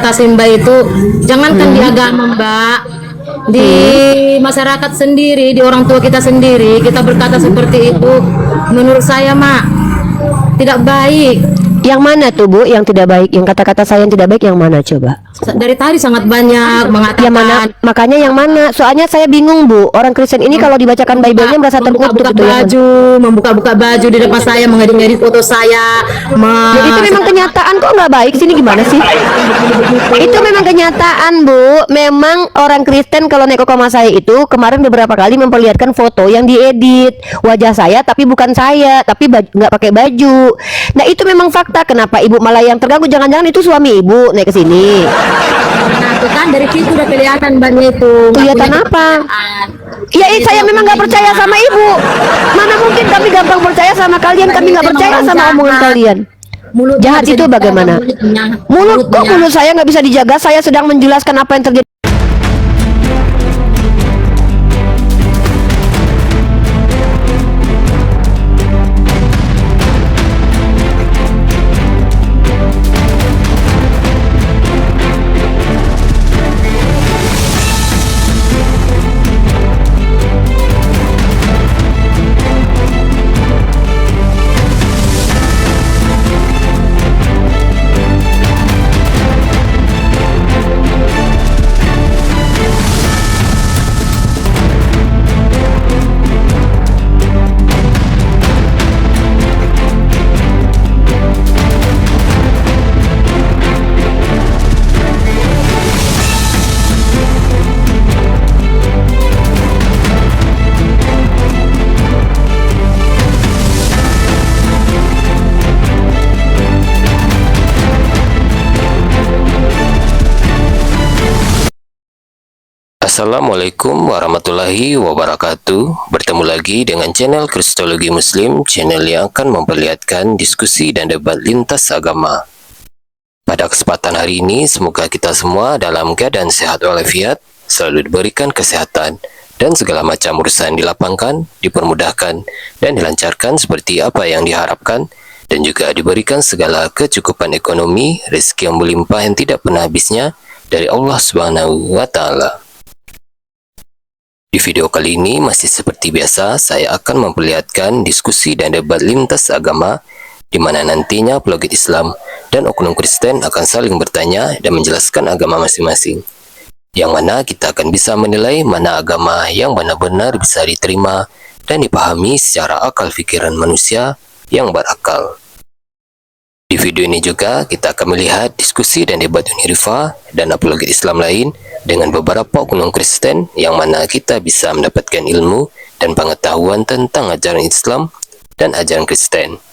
berkata sih Mbak itu, jangankan di agama Mbak, di masyarakat sendiri, di orang tua kita sendiri, kita berkata seperti itu, menurut saya Mak tidak baik. Yang mana tuh Bu yang tidak baik? Yang kata-kata saya yang tidak baik yang mana coba? Dari tadi sangat banyak Yang mana? mengatakan Makanya yang mana? Soalnya saya bingung Bu. Orang Kristen ini kalau dibacakan Bible-nya merasa terkutuk membuka-buka gitu ya. baju, membuka-buka baju di depan saya, mengedit-ngedit foto saya. Ya, itu memang kenyataan, kok nggak baik sini gimana sih? Itu memang kenyataan Bu. Memang orang Kristen kalau naik ke koma saya itu kemarin beberapa kali memperlihatkan foto yang diedit wajah saya tapi bukan saya, tapi nggak pakai baju. Nah itu memang fakta. Kenapa Ibu malah yang terganggu? Jangan-jangan itu suami Ibu naik ke sini. Nah, itu kan dari situ udah kelihatan banyak itu. Kelihatan apa? Ya saya memang nggak percaya sama Ibu. Mana mungkin kami gampang percaya sama kalian? Kami nggak percaya sama omongan kalian. Mulut Jahat itu bagaimana? Mulut kok mulut saya nggak bisa dijaga? Saya sedang menjelaskan apa yang terjadi. Assalamualaikum warahmatullahi wabarakatuh. Bertemu lagi dengan channel Kristologi Muslim, channel yang akan memperlihatkan diskusi dan debat lintas agama. Pada kesempatan hari ini, semoga kita semua dalam keadaan sehat walafiat, selalu diberikan kesehatan, dan segala macam urusan dilapangkan, dipermudahkan, dan dilancarkan seperti apa yang diharapkan, dan juga diberikan segala kecukupan ekonomi, rezeki yang melimpah yang tidak pernah habisnya dari Allah Subhanahu wa Ta'ala. Di video kali ini masih seperti biasa, saya akan memperlihatkan diskusi dan debat lintas agama di mana nantinya apologet Islam dan oknum Kristen akan saling bertanya dan menjelaskan agama masing-masing. Yang mana kita akan bisa menilai mana agama yang benar-benar bisa diterima dan dipahami secara akal pikiran manusia yang berakal. Di video ini juga kita akan melihat diskusi dan debat Unirifa dan apologet Islam lain dengan beberapa oknum Kristen yang mana kita bisa mendapatkan ilmu dan pengetahuan tentang ajaran Islam dan ajaran Kristen.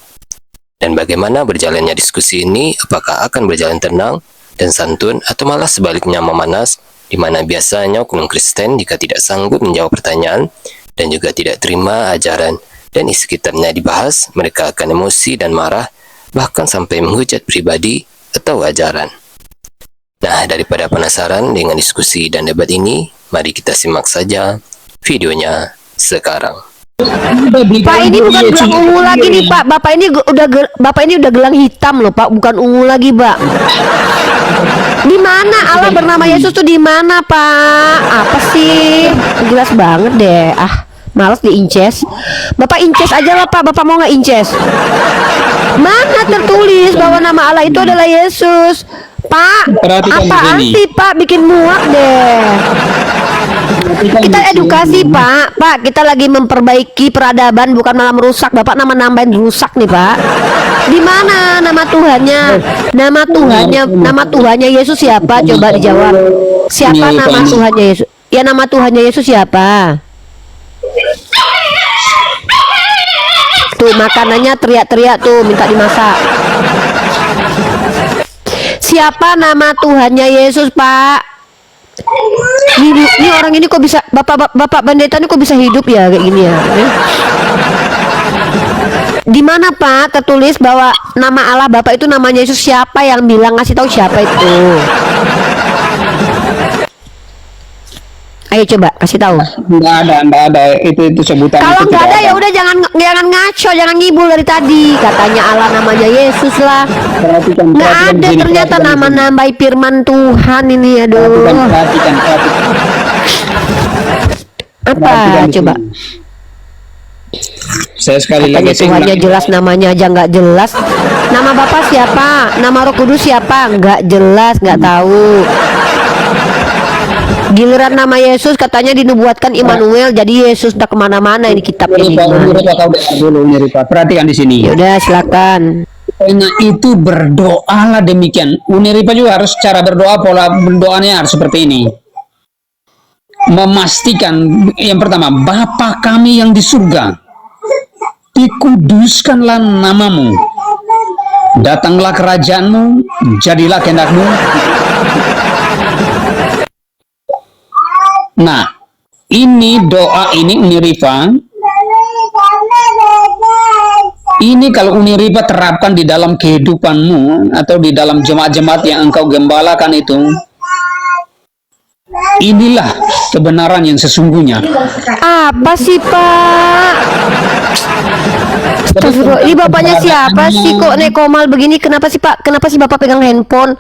Dan bagaimana berjalannya diskusi ini, apakah akan berjalan tenang dan santun atau malah sebaliknya memanas, di mana biasanya oknum Kristen jika tidak sanggup menjawab pertanyaan dan juga tidak terima ajaran dan isi kitabnya dibahas, mereka akan emosi dan marah, bahkan sampai menghujat pribadi atau ajaran. Nah, daripada penasaran dengan diskusi dan debat ini, mari kita simak saja videonya sekarang. Pak, ini bukan gelang ungu lagi nih Pak. Bapak ini udah gelang hitam loh Pak, bukan ungu lagi Pak. Di mana Allah bernama Yesus tuh di mana Pak? Apa sih? Jelas banget deh. Males diinces. Bapak inces aja lah Pak. Bapak mau nggak inces? Mana tertulis bahwa nama Allah itu adalah Yesus? Pak, apaan sih Pak, bikin muak deh. Kita edukasi Pak. Pak, kita lagi memperbaiki peradaban, bukan malah merusak. Bapak nambahin rusak nih Pak. Di mana nama Tuhannya? Nama Tuhannya Yesus siapa? Coba dijawab. Siapa nama Tuhannya Yesus? Ya, nama Tuhannya Yesus siapa? Tuh makanannya teriak-teriak tuh, minta dimasak. Siapa nama Tuhannya Yesus Pak? Ini orang ini kok bisa, Bapak pendeta ini kok bisa hidup ya kayak gini ya? Di mana Pak tertulis bahwa nama Allah Bapak itu namanya Yesus? Siapa yang bilang, ngasih tahu siapa itu? Ayo coba kasih tahu. Enggak ada itu sebutan. Kalau itu nggak tidak ada ya udah jangan ngaco, jangan ngibul dari tadi. Katanya Allah namanya Yesus lah. Perhatikan, Nggak perhatikan ada di sini, ternyata perhatikan di sini. nama-nama firman Tuhan ini, aduh. Perhatikan. Apa Perhatikan di coba? sini. Saya sekali Katanya lagi Tuhannya jelas, namanya aja nggak jelas. Nama Bapak siapa? Nama Roh Kudus siapa? Nggak jelas, nggak tahu. Giliran nama Yesus katanya dinubuatkan Immanuel, jadi Yesus udah kemana-mana ini kitabnya ini. Ripa, kau dengar dulu ini, Ripa. Perhatikan di sini. Ya udah silakan. Karena itu berdoalah demikian. Uniripa juga harus cara berdoa, pola berdoanya harus seperti ini. Memastikan yang pertama, Bapa kami yang di surga, dikuduskanlah namamu, datanglah kerajaanmu, jadilah kehendakmu. Nah, ini doa ini Uniripa. Ini kalau Uniripa terapkan di dalam kehidupanmu atau di dalam jemaat-jemaat yang engkau gembalakan itu, inilah kebenaran yang sesungguhnya. Apa sih Pak? Astagfirullah, ini bapaknya siapa sih kok nekomal begini? Kenapa sih Pak? Kenapa sih Bapak pegang handphone?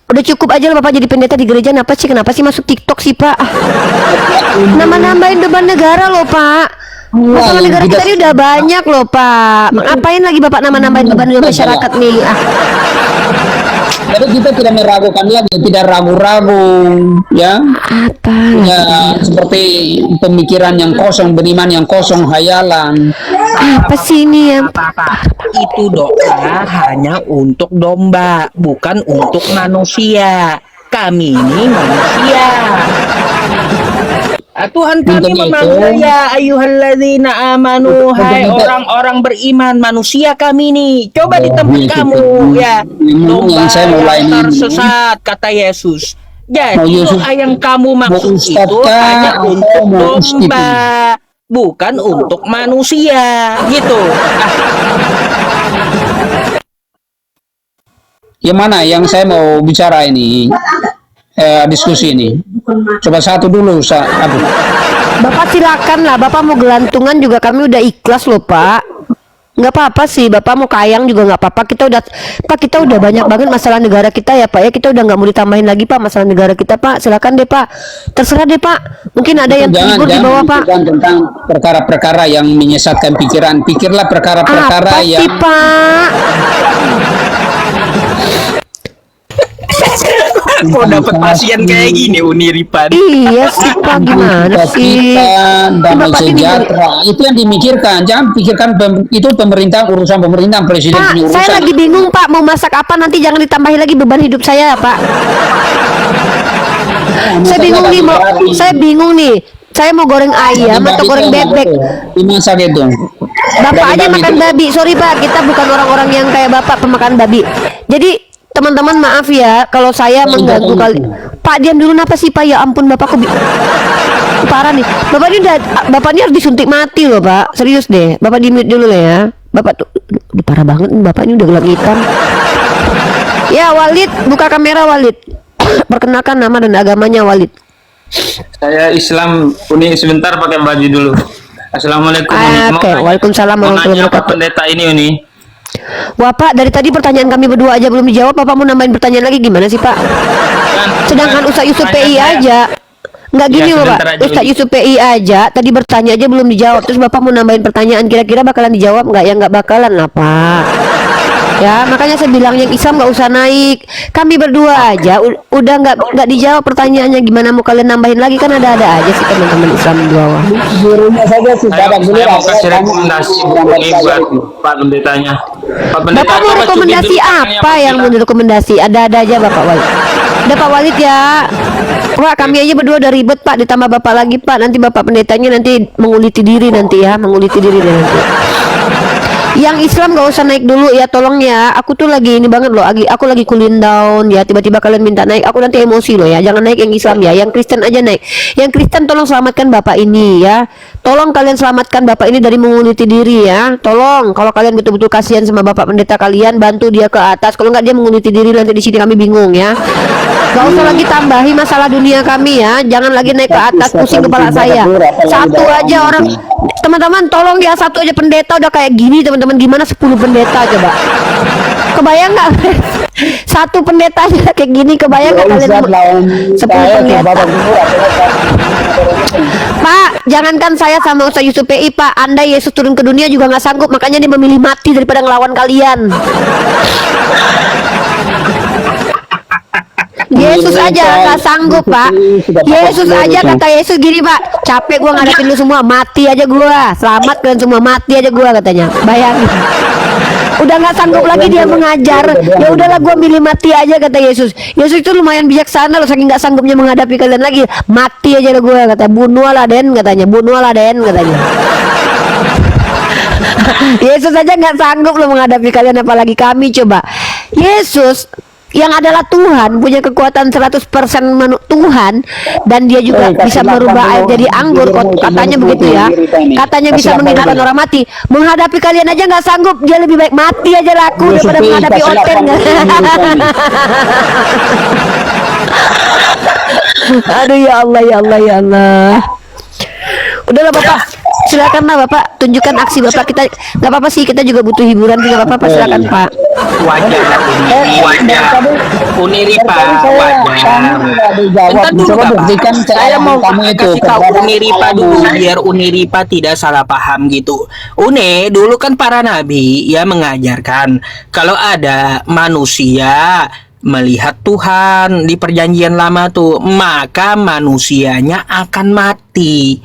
Udah cukup aja lah Bapak jadi pendeta di gereja. Kenapa sih masuk TikTok sih Pak? Nama-nambahin beban negara loh Pak. Masalah negara kita ini udah banyak loh Pak. Ngapain lagi Bapak nama-nambahin beban masyarakat nih? Jadi kita tidak meragukan lagi, tidak ragu-ragu, ya. Apa? Ya, seperti pemikiran yang kosong, beriman yang kosong, hayalan. Apa sih ini ya? Itu doa hanya untuk domba, bukan untuk manusia. Kami ini manusia. Tuhan kami Untuk itu, memanggil ya ayyuhalladzina amanu, hai orang-orang beriman, manusia kami nih. Coba di tempat Itu. kamu ya, domba Yang saya mulai yang ini. tersesat kata Yesus. Jadi Mau Yesus- doa yang kamu maksud mau itu Ustadz kah, hanya atau untuk mau Ustadz domba, bukan untuk manusia gitu. Yang mana yang saya mau bicara ini, diskusi ini. Coba satu dulu, aduh. Bapak silakan lah, Bapak mau gelantungan juga kami udah ikhlas loh Pak. Nggak apa-apa sih, Bapak mau kayang juga nggak apa-apa. Kita udah banyak banget masalah negara kita ya Pak ya. Kita udah nggak mau ditambahin lagi Pak masalah negara kita Pak. Silakan deh Pak, terserah deh Pak. Mungkin ada yang Jangan terhibur di bawah Pak. pikirkan tentang perkara-perkara yang menyesatkan pikiran. Pikirlah perkara-perkara Apa yang sih Pak? Kok dapat pasien kayak gini Uniripan? Iya sih Pak, gimana sih? damai Bapak ini sejahtera itu yang dimikirkan. Jangan pikirkan itu pemerintah, urusan pemerintah, presiden Pak, punya urusan. saya lagi bingung Pak, mau masak apa nanti jangan ditambahin lagi beban hidup saya Pak. Saya bingung nih. Saya mau goreng ayam atau goreng bebek. Dimasak itu. Bapak aja Babi makan itu. babi. Sorry Pak, kita bukan orang-orang yang kayak Bapak pemakan babi. Jadi teman-teman maaf ya kalau saya mengganggu kali. Pak diam dulu, kenapa sih Pak? Ya ampun Bapak kok parah nih. Bapak ini harus disuntik mati loh Pak. Serius deh. Bapak di mute dulu lah ya. Bapak tuh udah parah banget nih, Bapak ini udah gelap hitam. Ya Walid, buka kamera Walid. Perkenalkan nama dan agamanya Walid. Saya Islam, Uni sebentar pakai baju dulu. Assalamualaikum Uni. Oke, waalaikumsalam Mau warahmatullahi nanya apa wabarakatuh. pendeta ini Uni? Wah Pak, dari tadi pertanyaan kami berdua aja belum dijawab. Bapak mau nambahin pertanyaan lagi gimana sih Pak? Sedangkan Ustaz Yusuf PI aja nggak gini loh Pak. sebentar aja, Ustaz Uni. Yusuf PI aja tadi bertanya aja belum dijawab. Terus Bapak mau nambahin pertanyaan, kira-kira bakalan dijawab nggak? Ya nggak bakalan lah Pak. Ya makanya saya bilang yang Islam nggak usah naik. Kami berdua aja udah nggak dijawab pertanyaannya, gimana mau kalian nambahin lagi? Kan ada aja sih teman-teman Islam di bawah. Di rumah saja sih. Saya mau kasih rekomendasi ini buat Pak Pendetanya. Pak Pendeta, Bapak mau coba rekomendasi cubit dulu apa tangannya, yang Pak mau direkomendasi? Ada aja Bapak Walid. Ada Pak Walid ya. Wah kami aja berdua udah ribet Pak, ditambah Bapak lagi Pak. Nanti Bapak pendetanya nanti menguliti diri nanti ya, menguliti diri deh nanti. Yang Islam gak usah naik dulu ya, tolong ya. Aku tuh lagi ini banget loh, aku lagi cooling down ya. Tiba-tiba kalian minta naik, aku nanti emosi loh ya. Jangan naik yang Islam ya, yang Kristen aja naik. Yang Kristen tolong selamatkan Bapak ini ya. Tolong kalian selamatkan Bapak ini dari menguliti diri ya. Tolong, kalau kalian betul-betul kasihan sama Bapak pendeta kalian, bantu dia ke atas. Kalau nggak dia menguliti diri, nanti di sini kami bingung ya. Gak usah lagi tambahi masalah dunia kami ya. Jangan lagi naik ke atas, pusing kepala saya. Satu aja orang, teman-teman tolong ya, satu aja pendeta udah kayak gini teman-teman. Gimana 10 pendeta coba? Kebayang nggak? Satu pendeta aja kayak gini, kebayang nggak kalian 10 pendeta? Pak, jangankan saya sama Ustaz Yusuf PI, Pak, Anda Yesus turun ke dunia juga nggak sanggup, makanya dia memilih mati daripada ngelawan kalian. Yesus aja nggak sanggup, Pak. Yesus aja, kata Yesus gini, Pak, capek gua ngadepin lu semua, mati aja gua, selamat kalian semua, mati aja gua, katanya. Bayangin, udah nggak sanggup lagi dia mengajar, ya udahlah gua milih mati aja, kata Yesus. Yesus itu lumayan bijaksana loh, saking nggak sanggupnya menghadapi kalian lagi, mati aja lah gua, kata. Bunuhlah Den, katanya, bunuhlah Den, katanya. Yesus aja nggak sanggup loh menghadapi kalian, apalagi kami coba. Yesus yang adalah Tuhan, punya kekuatan 100% Tuhan, dan dia juga bisa merubah air jadi anggur, katanya begitu ya, katanya bisa menghidupkan orang mati. Menghadapi kalian aja nggak sanggup, dia lebih baik mati aja laku daripada menghadapi Oten. Aduh, ya Allah, ya Allah, ya Allah. Udahlah Bapak, silakanlah Bapak, tunjukkan aksi Bapak. Kita nggak apa-apa sih, kita juga butuh hiburan juga, apa-apa, silakan Pak. Wajar lah Uniripa, wajar. Bentar dulu Bapak, saya mau kasih tahu Uniripa dulu biar Uniripa tidak salah paham gitu. Dulu kan para nabi ya mengajarkan kalau ada manusia melihat Tuhan di perjanjian lama tuh, maka manusianya akan mati.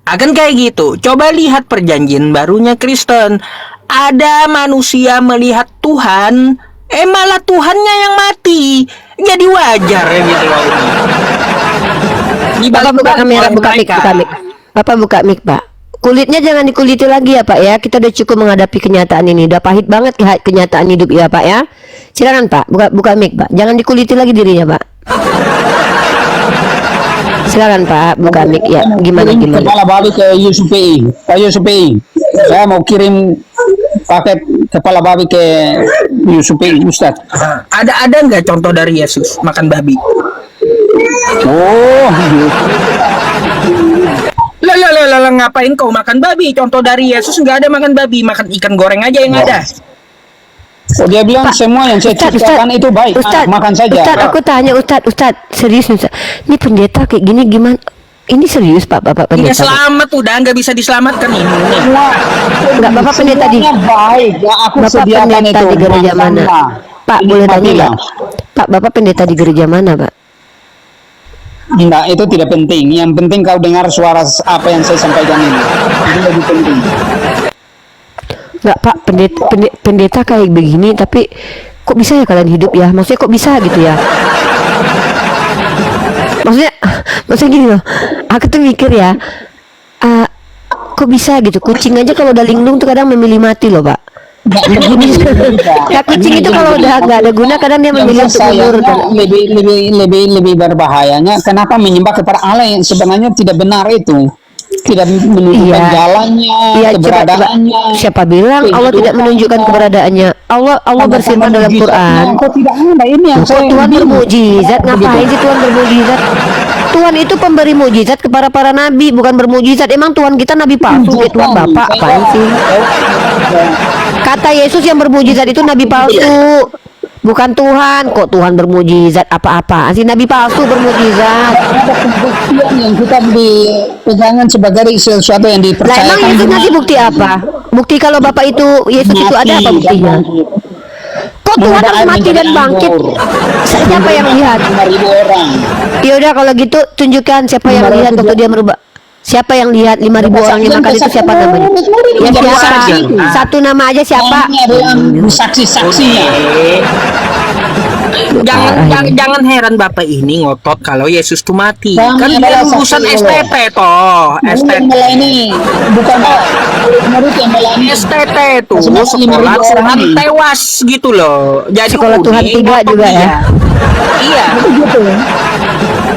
Akan kayak gitu. Coba lihat perjanjian barunya Kristen. Ada manusia melihat Tuhan, malah Tuhannya yang mati. Jadi wajar ya gitu loh. Bapak buka kamera, buka mic, buka mic. Bapak buka mic, Pak. Kulitnya jangan dikuliti lagi ya Pak ya. Kita udah cukup menghadapi kenyataan ini. Udah pahit banget kenyataan hidup ya Pak ya. Silakan Pak, buka mic Pak. Jangan dikuliti lagi dirinya Pak. Silakan Pak, buka mic ya. Gimana? Kepala babi ke Yusuf PI. Pak Yusuf PI, saya mau kirim paket kepala babi ke Yusuf PI, Ustaz. Ada nggak contoh dari Yesus makan babi? Oh, Lah, ngapain kau makan babi? Contoh dari Yesus nggak ada makan babi, makan ikan goreng aja yang ada. oh, dia bilang semua yang saya ciptakan itu baik. Ustaz, Makan saja. Ustaz, aku tanya Ustaz, serius Ustaz. Ini pendeta kayak gini gimana? Ini serius Pak, Bapak Ini pendeta? selamat udah, nggak bisa diselamatkan ini. Enggak, Bapak pendeta di baik. Ya, aku Bapak sediakan pendeta itu. di gereja mana? Pak, boleh tanya nggak? Pak, Bapak pendeta di gereja mana Pak? Enggak, itu tidak penting. Yang penting kau dengar suara apa yang saya sampaikan ini. Itu lebih penting. Enggak Pak, pendeta kayak begini, tapi kok bisa ya kalian hidup ya? Maksudnya kok bisa gitu ya? Maksudnya gini loh, aku tuh mikir ya, kok bisa gitu? Kucing aja kalau udah linglung tuh kadang memilih mati loh Pak. Ya kucing itu kalau udah nggak ada guna kadang dia memilih untuk mundur. Lebih berbahayanya. Kenapa menyembah kepada Allah yang sebenarnya tidak benar itu? Tidak menunjukkan jalannya, keberadaannya. Siapa bilang Allah tidak menunjukkan keberadaannya? Allah berfirman dalam Quran. Kok tidak ada ini yang Tuhan bermujizat, ngapain sih Tuhan bermujizat? Tuhan itu pemberi mujizat kepada para nabi, bukan bermujizat. Emang Tuhan kita nabi palsu? Tuhan Bapak apaan sih? Kata Yesus yang bermujizat itu nabi palsu, bukan Tuhan. Kok Tuhan bermujizat apa-apa? Si nabi palsu bermujizat. ada pembuktian yang kita dipegangan sebagai sesuatu yang Lah dipercayakan. emang Yesus ngasih bukti apa? Bukti kalau Bapak itu Yesus itu ada apa buktinya? Kok Tuhan harus mati dan bangkit? Siapa yang lihat? 5.000 orang. Ya udah kalau gitu tunjukkan siapa yang lihat waktu dia merubah. Siapa yang lihat 5.000 orang yang makan itu siapa namanya? Ya siapa? Satu nama aja siapa? Ini adalah saksi-saksinya. Jangan heran Bapak ini ngotot kalau Yesus tuh mati. Kami Kan dia adalah lulusan saksi STT toh. Yang melayani bukan murid yang melayani. STT tuh Sekolah sekolah 5.000 orang Tuhan ini. tewas gitu loh. Jadi Sekolah Tuhan Uni 3 ngotot juga dia. ya. Iya. Begitu.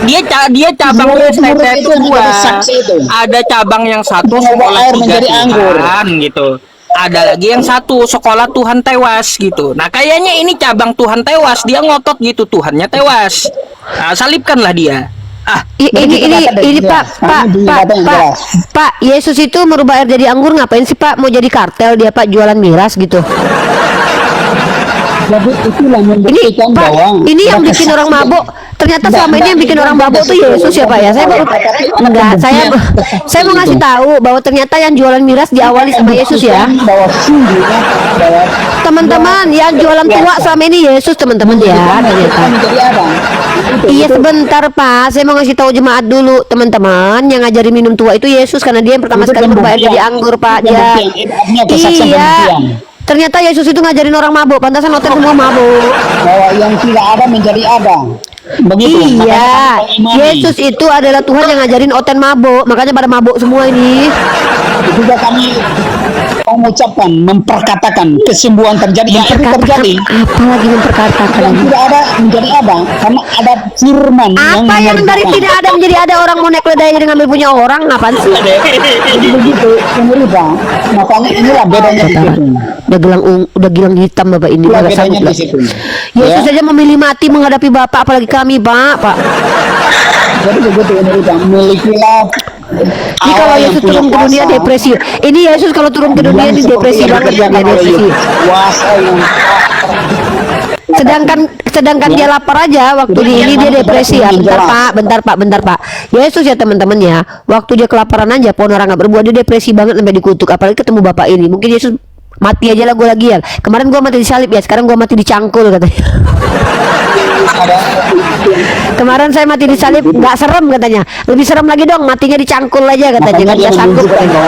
Dia cabang Murid-murid STT itu itu yang dua. menjadi saksi itu. Ada cabang yang satu Membawa sekolah air 3 menjadi anggur. Tuhan gitu. ada lagi yang satu sekolah Tuhan tewas gitu. Nah kayaknya ini cabang Tuhan tewas, dia ngotot gitu Tuhannya tewas. Nah, salibkanlah dia. Ini Pak, Yesus itu merubah air jadi anggur ngapain sih Pak? Mau jadi kartel dia Pak, jualan miras gitu. Jadi itulah Ini membuktikan Pak, bahwa ini yang bikin orang mabuk. Ternyata selama ini yang bikin orang mabuk tuh Yesus ya Pak ya. Saya baru enggak, saya mau ngasih tahu bahwa ternyata yang jualan miras diawali sama Yesus ya. bahwa sungguhnya bahwa Teman-teman, yang jualan tua selama ini Yesus teman-teman ya ternyata. menjadi apa? Iya sebentar Pak, saya mau ngasih tahu jemaat dulu teman-teman, yang ngajarin minum tua itu Yesus karena dia yang pertama sekali berubah air jadi anggur Pak ya. Iya. Ternyata Yesus itu ngajarin orang mabuk, pantasan hotel semua mabuk. Bahwa yang tidak ada menjadi ada. Begitu. Iya, Makanya kita imani. Yesus itu adalah Tuhan yang ngajarin oten mabuk, makanya pada mabuk semua ini. Juga kami mengucapkan, memperkatakan kesembuhan terjadi. Yang itu terjadi. Apa lagi memperkatakan? Yang tidak ada menjadi ada, karena ada firman Apa yang dari menyertakan. tidak ada menjadi ada, orang mau naik ledai jadi ngambil punya orang, apaan sih? Jadi begitu, pemerintah. Makanya inilah bedanya di situ. Udah gilang hitam Bapak ini, Itulah nggak sanggup bedanya di lah. situ. Yesus Ya. saja memilih mati menghadapi Bapak, apalagi kami Pak. Jadi begitu pemerintah milikilah. Ini kalau Yesus turun ke dunia depresi. Ini Yesus kalau turun ke dunia ini depresi banget ya, depresi. Kuasa yang Sedangkan dia lapar aja waktu di ini dia depresi ya. Bentar Pak. Yesus ya teman-teman ya. Waktu dia kelaparan aja, pohon orang nggak berbuah, dia depresi banget sampai dikutuk. Apalagi ketemu Bapak ini. Mungkin Yesus mati aja lah gue lagi ya. Kemarin gue mati disalib ya, sekarang gue mati dicangkul katanya. Kemarin saya mati disalib nggak serem katanya. Lebih serem lagi dong, matinya dicangkul aja katanya. Nggak bisa sanggup katanya.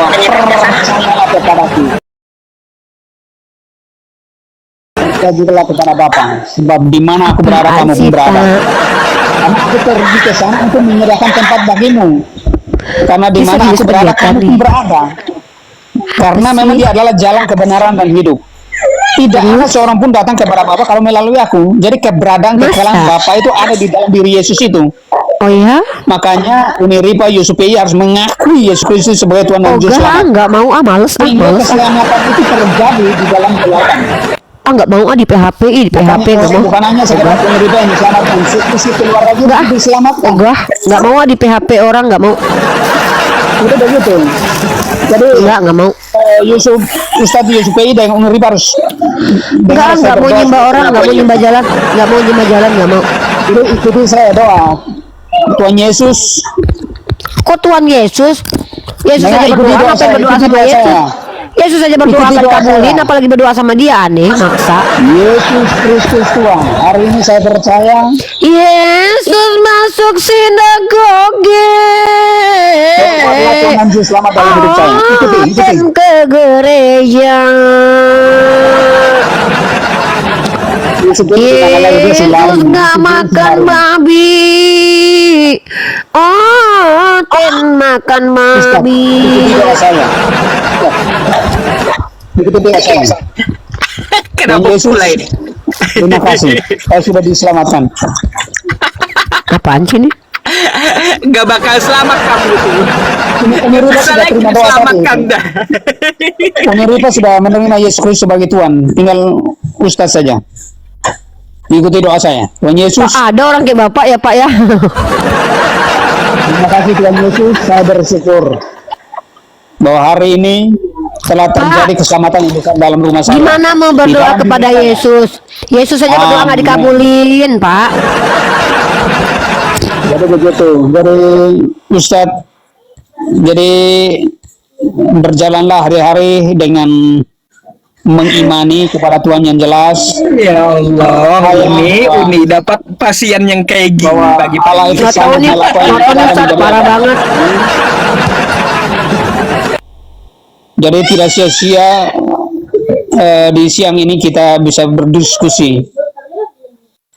Percayalah kepada Bapa, sebab di mana aku berada kamu pun berada. Karena aku pergi ke sana untuk menyediakan tempat bagimu. Karena di mana aku berada kamu pun berada. Karena memang dia adalah jalan kebenaran dan hidup. Tidak ada seorang pun datang kepada Bapa kalau melalui aku. Jadi keberadaan kekayaan Bapa itu ada di dalam diri Yesus itu. Oh ya? Makanya Uniripa Yusupi harus mengakui Yesus Kristus sebagai Tuhan dan Juru Selamat. Nggak mau males Sehingga keselamatan itu terjadi di dalam kelautan. nggak mau di PHP nggak mau. Bukan hanya sekedar Uniripa yang diselamatkan, sisi keluarga juga diselamatkan. Nggak mau di PHP orang, nggak mau. Itu begitu. Jadi Nggak mau. Ustadz Yusupi dan Uniripa harus Nggak mau nyembah orang, nggak mau nyembah jalan, nggak mau. Jadi ikuti saya doa. Tuhan Yesus. Kok Tuhan Yesus? Yesus Nah, aja ikuti berdoa, doa apa saya, yang berdoa ikuti sama doa Yesus? saya. Yesus aja berdoa Ikuti akan doa kabulin, saya. apalagi berdoa sama dia, aneh, maksa. Yesus Kristus Tuhan. Hari ini saya percaya. Yesus masuk sinagoge. Adalah Tuhan Yesus selamat dalam hidup saya. Ikuti. Dan ke gereja. Yesus Yesus nggak makan babi. Oh, ten makan babi. Ikuti doa saya. Ikuti doa saya. Kenapa Yesus. pula ini? Terima kasih. Saya sudah diselamatkan. Apaan sih ini? Nggak bakal selamat kamu itu. Uniripa Bisa sudah lagi terima doa diselamatkan tadi. dah. Uniripa sudah menerima Yesus Kristus sebagai Tuhan. Tinggal Ustaz saja. Ikuti doa saya. Tuhan Yesus. Pak, ada orang kayak Bapak ya Pak ya. Terima kasih Tuhan Yesus. Saya bersyukur bahwa hari ini telah terjadi keselamatan yang besar dalam rumah saya. Gimana mau Di berdoa dalam kepada hidup saya. Yesus? Yesus saja berdoa nggak Amin. dikabulin, Pak. Jadi begitu. Jadi Ustadz, jadi berjalanlah hari-hari dengan mengimani kepada Tuhan yang jelas. Ya Allah, Uni dapat pasien yang kayak gini Bahwa pagi-pagi. Allah itu Nggak tahu sangat nih, melakukan nggak tahu nih, Ustaz, parah banget. Jadi tidak sia-sia di siang ini kita bisa berdiskusi.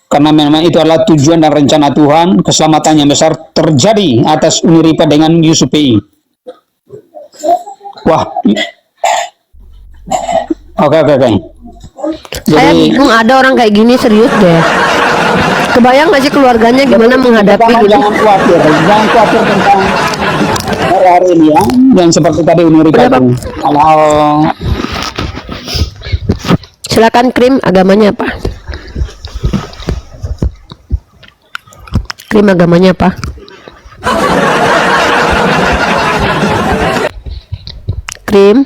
Karena memang itu adalah tujuan dan rencana Tuhan, keselamatan yang besar terjadi atas Uniripa dengan USPI. Wah. Oke. Saya Jadi bingung ada orang kayak gini, serius deh. Kebayang nggak sih keluarganya gimana menghadapi Jangan gitu? jangan khawatir tentang hari-hari ini ya, yang seperti tadi Uniripa Kenapa? itu. Hal-hal Silakan Krim, agamanya apa? Krim agamanya apa? Krim?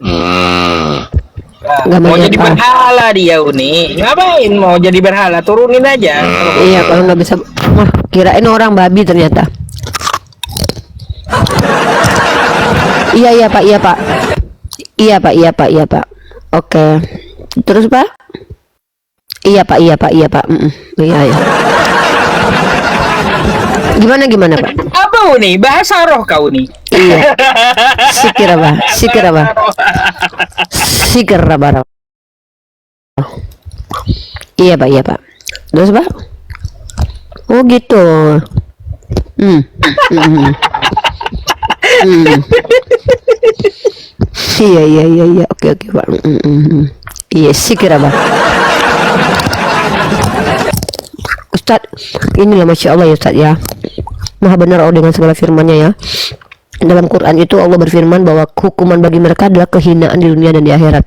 Mau Agamanya jadi apa? berhala dia Uni. Ngapain mau jadi berhala? Turunin aja. Iya, kalau nggak bisa, wah, kirain orang babi ternyata. Iya iya Pak, iya Pak, iya Pak, iya Pak, iya Pak. Oke, terus Pak? Iya Pak, iya Pak, iya Pak. Iya iya. Gimana Pak? Apa Uni? Bahasa roh kau nih. Iya. Sikir apa? Sikir apa? Sikir apa? Iya Pak, iya Pak. Terus Pak? Oh gitu. Hmm. Iya. Oke Pak. Iya, sikir apa? Ustadz, inilah Masya Allah ya Ustadz ya, Maha benar Allah dengan segala firman-Nya ya. Dalam Quran itu Allah berfirman bahwa hukuman bagi mereka adalah kehinaan di dunia dan di akhirat.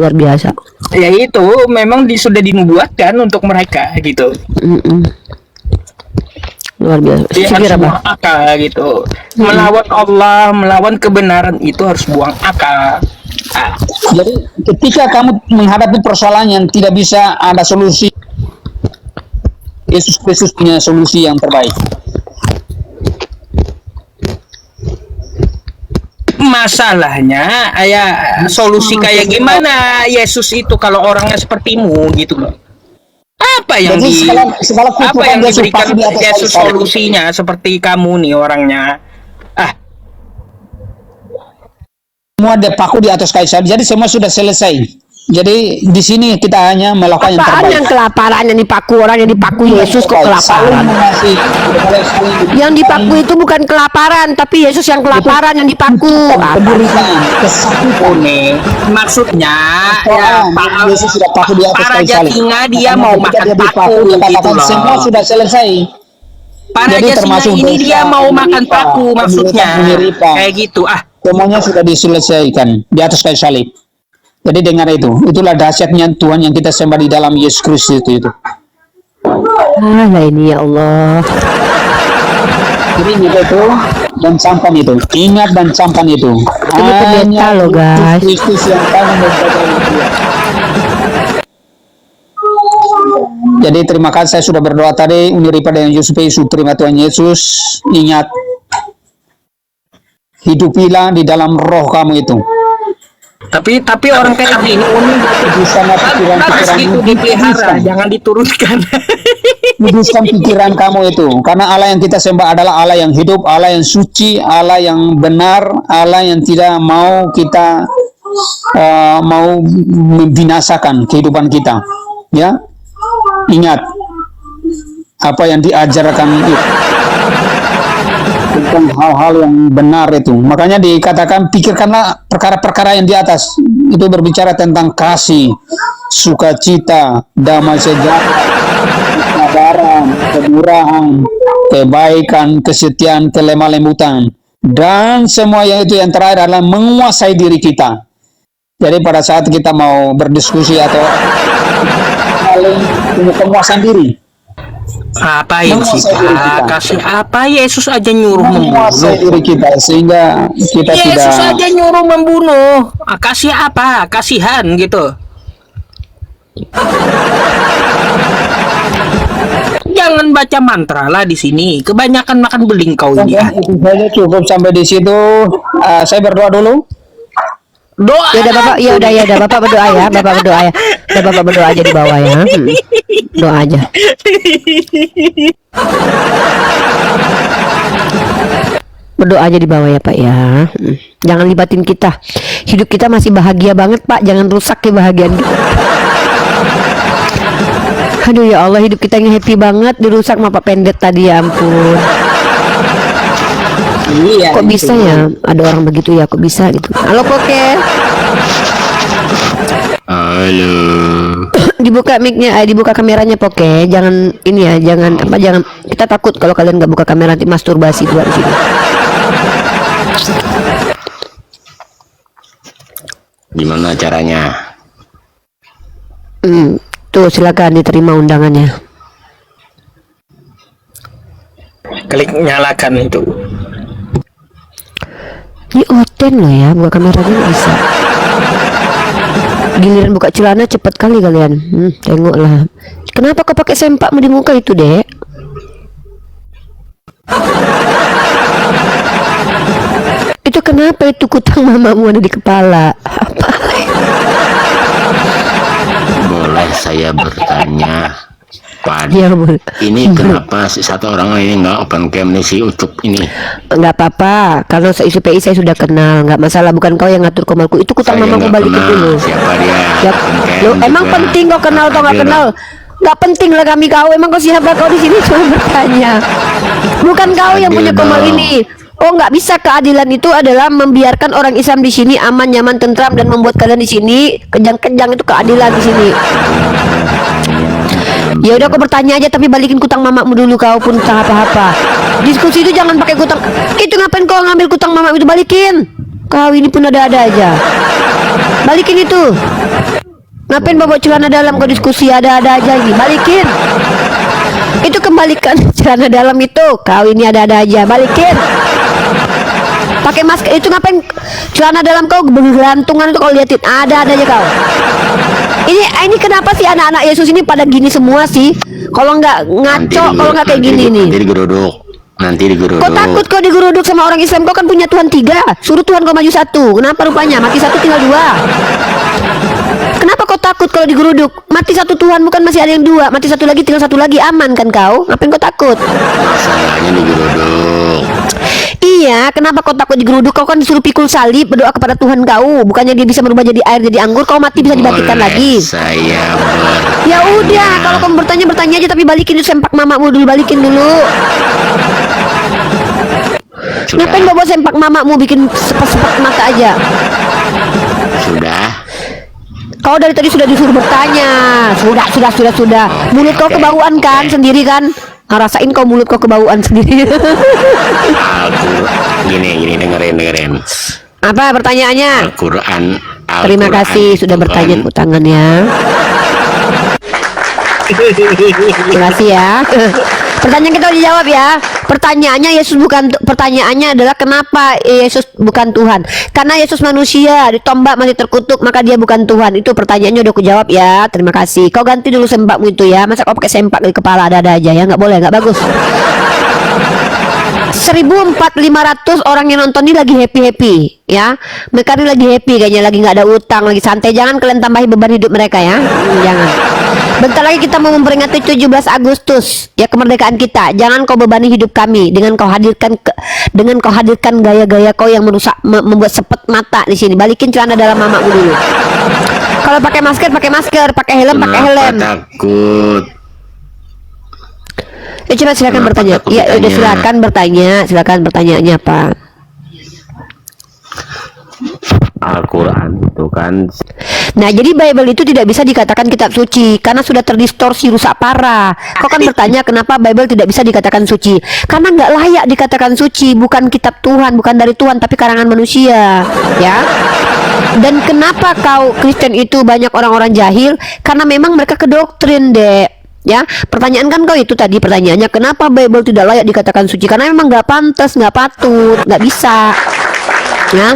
Luar biasa. Ya itu memang sudah dinubuatkan untuk mereka gitu. Luar biasa. Dia Sikir harus apa? buang akal gitu. Melawan Allah, melawan kebenaran itu harus buang akal. Ah, Jadi ketika kamu menghadapi persoalan yang tidak bisa ada solusi, Yesus Kristus punya solusi yang terbaik. masalahnya ya solusi kayak gimana Yesus itu kalau orangnya sepertimu gitu loh. Apa yang Jadi segala apa kutukan yang Yesus diberikan pasti di atas Yesus salib. solusinya seperti kamu nih orangnya. Ah, Semua dia paku di atas kayu salib. Jadi semua sudah selesai. Jadi di sini kita hanya melakukan yang Apaan terbaik. yang kelaparan yang dipaku orang yang dipaku Yesus kok Saling kelaparan? mengasihi, saling Yang dipaku itu bukan kelaparan, tapi Yesus yang kelaparan yang dipaku. Apa? penderitaan, kesakitan. nih maksudnya ya Orang Yesus sudah paku di atas para kayu salib. jatinga dia Makanya mau ketika makan dia paku dipaku, dia gitu katakan loh. semua sudah selesai. Para Jadi jatinga termasuk ini dosa, dia mau makan penyiripan, paku maksudnya penyiripan. kayak gitu. Ah, Semuanya sudah diselesaikan di atas kayu salib. Jadi dengar itu, itulah dahsyatnya Tuhan yang kita sembah di dalam Yesus Kristus itu. Ah, lah ini ya Allah. Jadi ingat itu dan camkan itu, ingat dan camkan itu. Ini pendeta loh, guys. Yesus Kristus yang kamu membaca itu. Jadi terima kasih, saya sudah berdoa tadi, Uniripa dengan Yusuf Yesus, terima Tuhan Yesus. Ingat, hidupilah di dalam roh kamu itu. tapi orang kayak gini Uni Di sana harus pikiran-pikiran gitu dipelihara, jangan diturunkan. Kuduskan pikiran kamu itu, karena Allah yang kita sembah adalah Allah yang hidup, Allah yang suci, Allah yang benar, Allah yang tidak mau kita mau membinasakan kehidupan kita. Ya, ingat apa yang diajarkan itu tentang hal-hal yang benar itu. Makanya dikatakan pikirkanlah perkara-perkara yang di atas. Itu berbicara tentang kasih, sukacita, damai sejahtera, kesabaran, kemurahan, kebaikan, kesetiaan, kelemah lembutan, dan semua yang itu yang terakhir adalah menguasai diri kita. Jadi pada saat kita mau berdiskusi atau saling punya penguasaan diri, Apain sih Menguasai diri kita. Pak? Kasih apa Yesus aja nyuruh menguasai membunuh. diri kita sehingga kita Yesus tidak aja nyuruh membunuh. Ah, kasih apa? Kasihan gitu. Jangan baca mantra lah di sini. Kebanyakan makan beling kau ini. Ah. itu saja cukup sampai di situ. Saya berdoa dulu. Doa. Ya udah Bapak, ya udah Bapak berdoa ya, Bapak berdoa ya. Udah Bapak berdoa aja di bawah ya. Doa aja. Berdoa aja di bawah ya Pak ya. Jangan libatin kita. Hidup kita masih bahagia banget Pak. Jangan rusak kebahagiaan kita. Aduh ya Allah, hidup kita yang happy banget dirusak sama Pak Pendet tadi, ya ampun. Iya. Kok bisa ya ada orang begitu ya, kok bisa gitu. Halo Poke. Halo. Dibuka mic-nya, dibuka kameranya Poke. Jangan ini ya, jangan apa, jangan, kita takut kalau kalian nggak buka kamera nanti masturbasi dua di sini. Gimana caranya? Tuh silakan diterima undangannya. Klik nyalakan itu. Ini oten loh ya, buka kameranya nggak bisa. Giliran buka celana cepet kali kalian. Tengoklah. Kenapa kau pakai sempakmu di muka itu, Dek? Itu kenapa itu kutang mamamu ada di kepala? Apa? Boleh saya bertanya? Pak, Ya, boleh. ini kenapa si satu orang ini nggak open cam nih si Ucup ini? Nggak apa-apa, karena isu PI saya sudah kenal, nggak masalah. Bukan kau yang ngatur komalku, itu kutang Saya mamaku nggak balikin kenal dulu. siapa dia. Ya, Open cam lo emang juga. penting kau kenal atau nggak Hadir. kenal? Nggak penting lah kami kau. Emang kau siapa kau di sini? Cuma bertanya. Bukan kau yang Hadir punya komal dong. ini. Oh, nggak bisa. Keadilan itu adalah membiarkan orang Islam di sini aman, nyaman, tentram, dan membuat kalian di sini kejang-kejang. Itu keadilan di sini. Ya udah, kau bertanya aja, tapi balikin kutang mamamu dulu. Kau pun tak apa-apa. Diskusi itu jangan pakai kutang. Itu ngapain kau ngambil kutang mamamu itu? Balikin. Kau ini pun ada-ada aja. Balikin itu. Ngapain bawa celana dalam kau diskusi? Ada-ada aja ini. Balikin. Itu kembalikan celana dalam itu. Kau ini ada-ada aja. Balikin. Pakai masker itu ngapain? Celana dalam kau bergelantungan itu kau liatin. Ada-ada aja kau. Ini kenapa sih anak-anak Yesus ini pada gini semua sih? Kalau nggak ngaco, kalau nggak kayak gini nih. Nanti digeruduk. Nanti digeruduk. Kau takut kau digeruduk sama orang Islam? Kau kan punya Tuhan 3. Suruh Tuhan kau maju 1. Kenapa rupanya mati 1 tinggal 2? Kenapa kau takut kalau digeruduk? Mati 1 Tuhan, bukan masih ada yang 2. Mati 1 lagi tinggal 1 lagi, aman kan kau? Ngapain kau takut? Masalahnya digeruduk. Iya, kenapa kau takut digeruduk? Kau kan disuruh pikul salib, berdoa kepada Tuhan kau. Bukannya dia bisa berubah jadi air, jadi anggur. Kau mati bisa dibatikan Boleh lagi. saya Ya udah, kalau kamu bertanya aja, tapi balikin itu sempak mamamu dulu, balikin dulu. Sudah. Ngapain bawa sempak mamamu bikin sepet-sepet mata aja? Sudah. Kau dari tadi sudah disuruh bertanya. Sudah. Mulut kau Oke, kebauan kan oke. sendiri kan? Ngerasain kau mulut kau kebauan sendiri. Gini dengerin. Apa pertanyaannya? Al-Quran. Terima kasih sudah bertanya tangannya. Terima kasih ya. Pertanyaan kita udah dijawab ya. Pertanyaannya Yesus bukan pertanyaannya adalah kenapa Yesus bukan Tuhan? Karena Yesus manusia, ditombak masih terkutuk, maka dia bukan Tuhan. Itu pertanyaannya udah aku jawab ya. Terima kasih. Kau ganti dulu sempakmu itu ya. Masa kau pakai sempak di kepala ada-ada aja ya? Nggak boleh, nggak bagus. 1.400 orang yang nonton ini lagi happy ya. Mereka ini lagi happy kayaknya, lagi nggak ada utang, lagi santai. Jangan kalian tambahi beban hidup mereka ya. Jangan. Bentar lagi kita mau memperingati 17 Agustus ya, kemerdekaan kita. Jangan kau bebani hidup kami dengan kau hadirkan gaya-gaya kau yang merusak, membuat sepet mata di sini. Balikin celana dalam mamamu dulu. Kalau pakai masker, pakai helm, pakai helm. Takut. Coba silakan Kenapa bertanya. takut Ya, udah ditanya? silakan pertanyaannya apa? Al-Quran itu kan Nah, jadi Bible itu tidak bisa dikatakan kitab suci karena sudah terdistorsi, rusak parah. Kau kan bertanya kenapa Bible tidak bisa dikatakan suci? Karena nggak layak dikatakan suci, bukan kitab Tuhan, bukan dari Tuhan, tapi karangan manusia, ya. Dan kenapa kau Kristen itu banyak orang-orang jahil? Karena memang mereka kedoktrin, Dek. Ya, pertanyaan kan kau itu tadi pertanyaannya kenapa Bible tidak layak dikatakan suci? Karena memang nggak pantas, nggak patut, nggak bisa. Ya,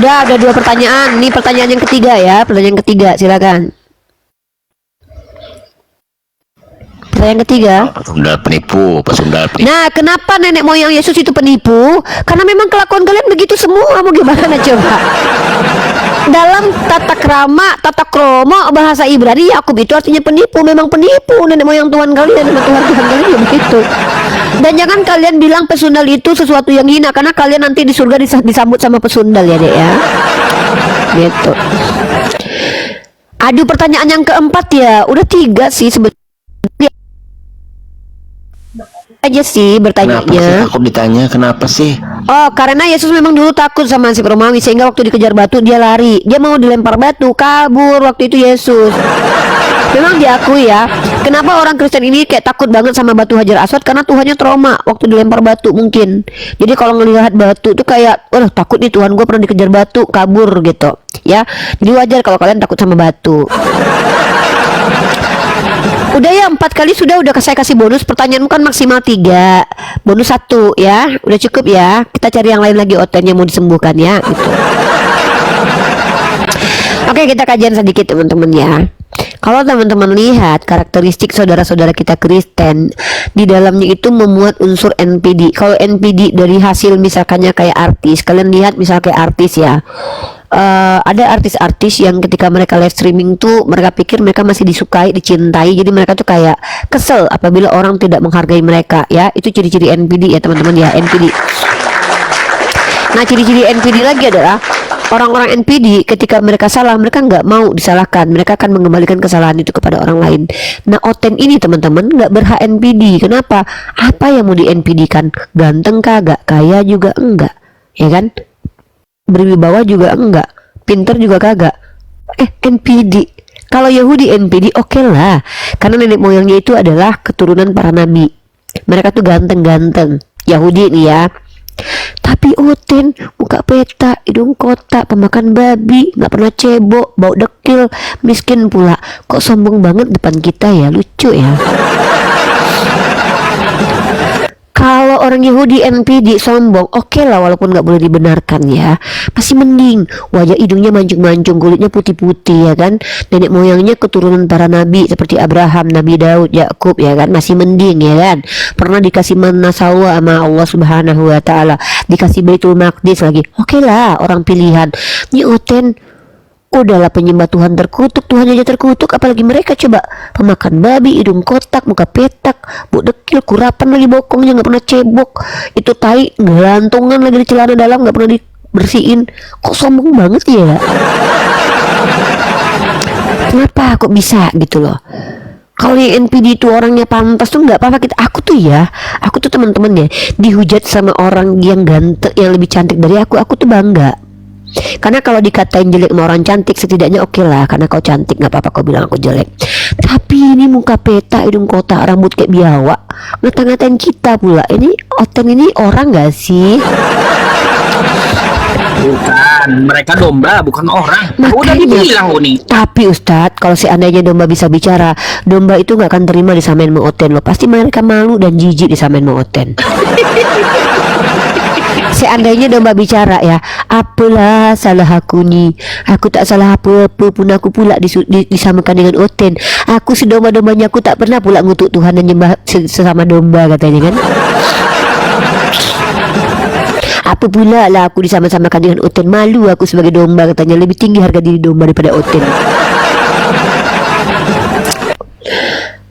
udah ada 2 pertanyaan. Ini pertanyaan yang ketiga ya, pertanyaan ketiga, silakan. Pertanyaan ketiga. Pasundal penipu. Nah, kenapa nenek moyang Yesus itu penipu? Karena memang kelakuan kalian begitu semua. Mau gimana coba? Dalam tata krama bahasa Ibrani, Yakub itu artinya penipu. Memang penipu nenek moyang Tuhan kalian, sama Tuhan kalian ya begitu. Dan jangan kalian bilang pesundal itu sesuatu yang hina, karena kalian nanti di surga disambut sama pesundal ya, Dek ya. Gitu. Aduh, pertanyaan yang keempat ya. Udah 3 sih sebetulnya. Aja sih Kenapa sih bertanya. takut ditanya? Kenapa sih? Oh, karena Yesus memang dulu takut sama si Romawi, sehingga waktu dikejar batu dia lari. Dia mau dilempar batu, kabur waktu itu Yesus. Memang diakui ya. Kenapa orang Kristen ini kayak takut banget sama batu Hajar Aswad? Karena Tuhannya trauma waktu dilempar batu mungkin. Jadi kalau ngelihat batu tuh kayak, wah takut nih Tuhan gue pernah dikejar batu, kabur gitu. ya. Jadi wajar kalau kalian takut sama batu. Udah ya 4 kali sudah saya kasih bonus. Pertanyaan kan maksimal 3, bonus 1 ya. Udah cukup ya. Kita cari yang lain lagi Oten yang mau disembuhkan ya gitu. Oke, kita kajian sedikit teman-teman ya. Kalau teman-teman lihat karakteristik saudara-saudara kita Kristen, di dalamnya itu memuat unsur NPD. Kalau NPD dari hasil misalkannya kayak artis, kalian lihat misal kayak artis ya. Ada artis-artis yang ketika mereka live streaming tuh mereka pikir mereka masih disukai, dicintai, jadi mereka tuh kayak kesel apabila orang tidak menghargai mereka ya. Itu ciri-ciri NPD ya teman-teman ya, NPD. Nah, ciri-ciri NPD lagi adalah orang-orang NPD ketika mereka salah, mereka nggak mau disalahkan, mereka akan mengembalikan kesalahan itu kepada orang lain. Nah, Oten ini teman-teman nggak berhak NPD. Kenapa? Apa yang mau di NPD kan? Ganteng kagak, kaya juga enggak, ya kan? Berwibawa juga enggak, pinter juga kagak. NPD. Kalau Yahudi NPD oke lah, karena nenek moyangnya itu adalah keturunan para nabi. Mereka tuh ganteng-ganteng. Yahudi nih ya. Tapi Oten muka peta, hidung kotak, pemakan babi, nggak pernah cebok, bau dekil, miskin pula. Kok sombong banget depan kita ya, lucu ya. Kalau orang Yahudi NPD sombong, oke lah walaupun nggak boleh dibenarkan ya, masih mending. Wajah hidungnya mancung-mancung, kulitnya putih-putih ya kan. Nenek moyangnya keturunan para nabi seperti Abraham, Nabi Daud, Yakub ya kan, masih mending ya kan. Pernah dikasih manna salwa sama Allah Subhanahu Wa Taala, dikasih Baitul Maqdis lagi, oke lah orang pilihan. Ini Oten udahlah penyembah Tuhan terkutuk, Tuhan aja terkutuk, apalagi mereka coba pemakan babi, hidung kotak, muka petak, bau dekil, kurapan lagi bokongnya, nggak pernah cebok, itu tai gelantungan lagi di celana dalam nggak pernah dibersihin. Kok sombong banget ya? Kenapa kok bisa gitu loh? Kalau yang NPD itu orangnya pantas tuh nggak apa-apa kita. Aku tuh teman-teman ya dihujat sama orang yang ganteng, yang lebih cantik dari aku tuh bangga. Karena kalau dikatain jelek sama orang cantik, setidaknya oke lah, karena kau cantik nggak apa-apa kau bilang aku jelek. Tapi ini muka peta, hidung kotak, rambut kayak biawak, ngata-ngatain kita pula. Ini Oten ini orang nggak sih? Bukan, mereka domba bukan orang. Udah Makanya, dibilang Uni. tapi Ustadz, kalau seandainya domba bisa bicara, domba itu nggak akan terima disamain sama Oten loh. Pasti mereka malu dan jijik disamain sama Oten. Seandainya domba bicara ya, apalah salah aku nih, aku tak salah apa-apa pun, aku pula disamakan dengan Oten. Aku sedomba-dombanya, aku tak pernah pula ngutuk Tuhan dan nyembah sesama domba, katanya kan. Apa pula lah aku disama-samakan dengan Oten, malu aku sebagai domba, katanya. Lebih tinggi harga diri domba daripada Oten.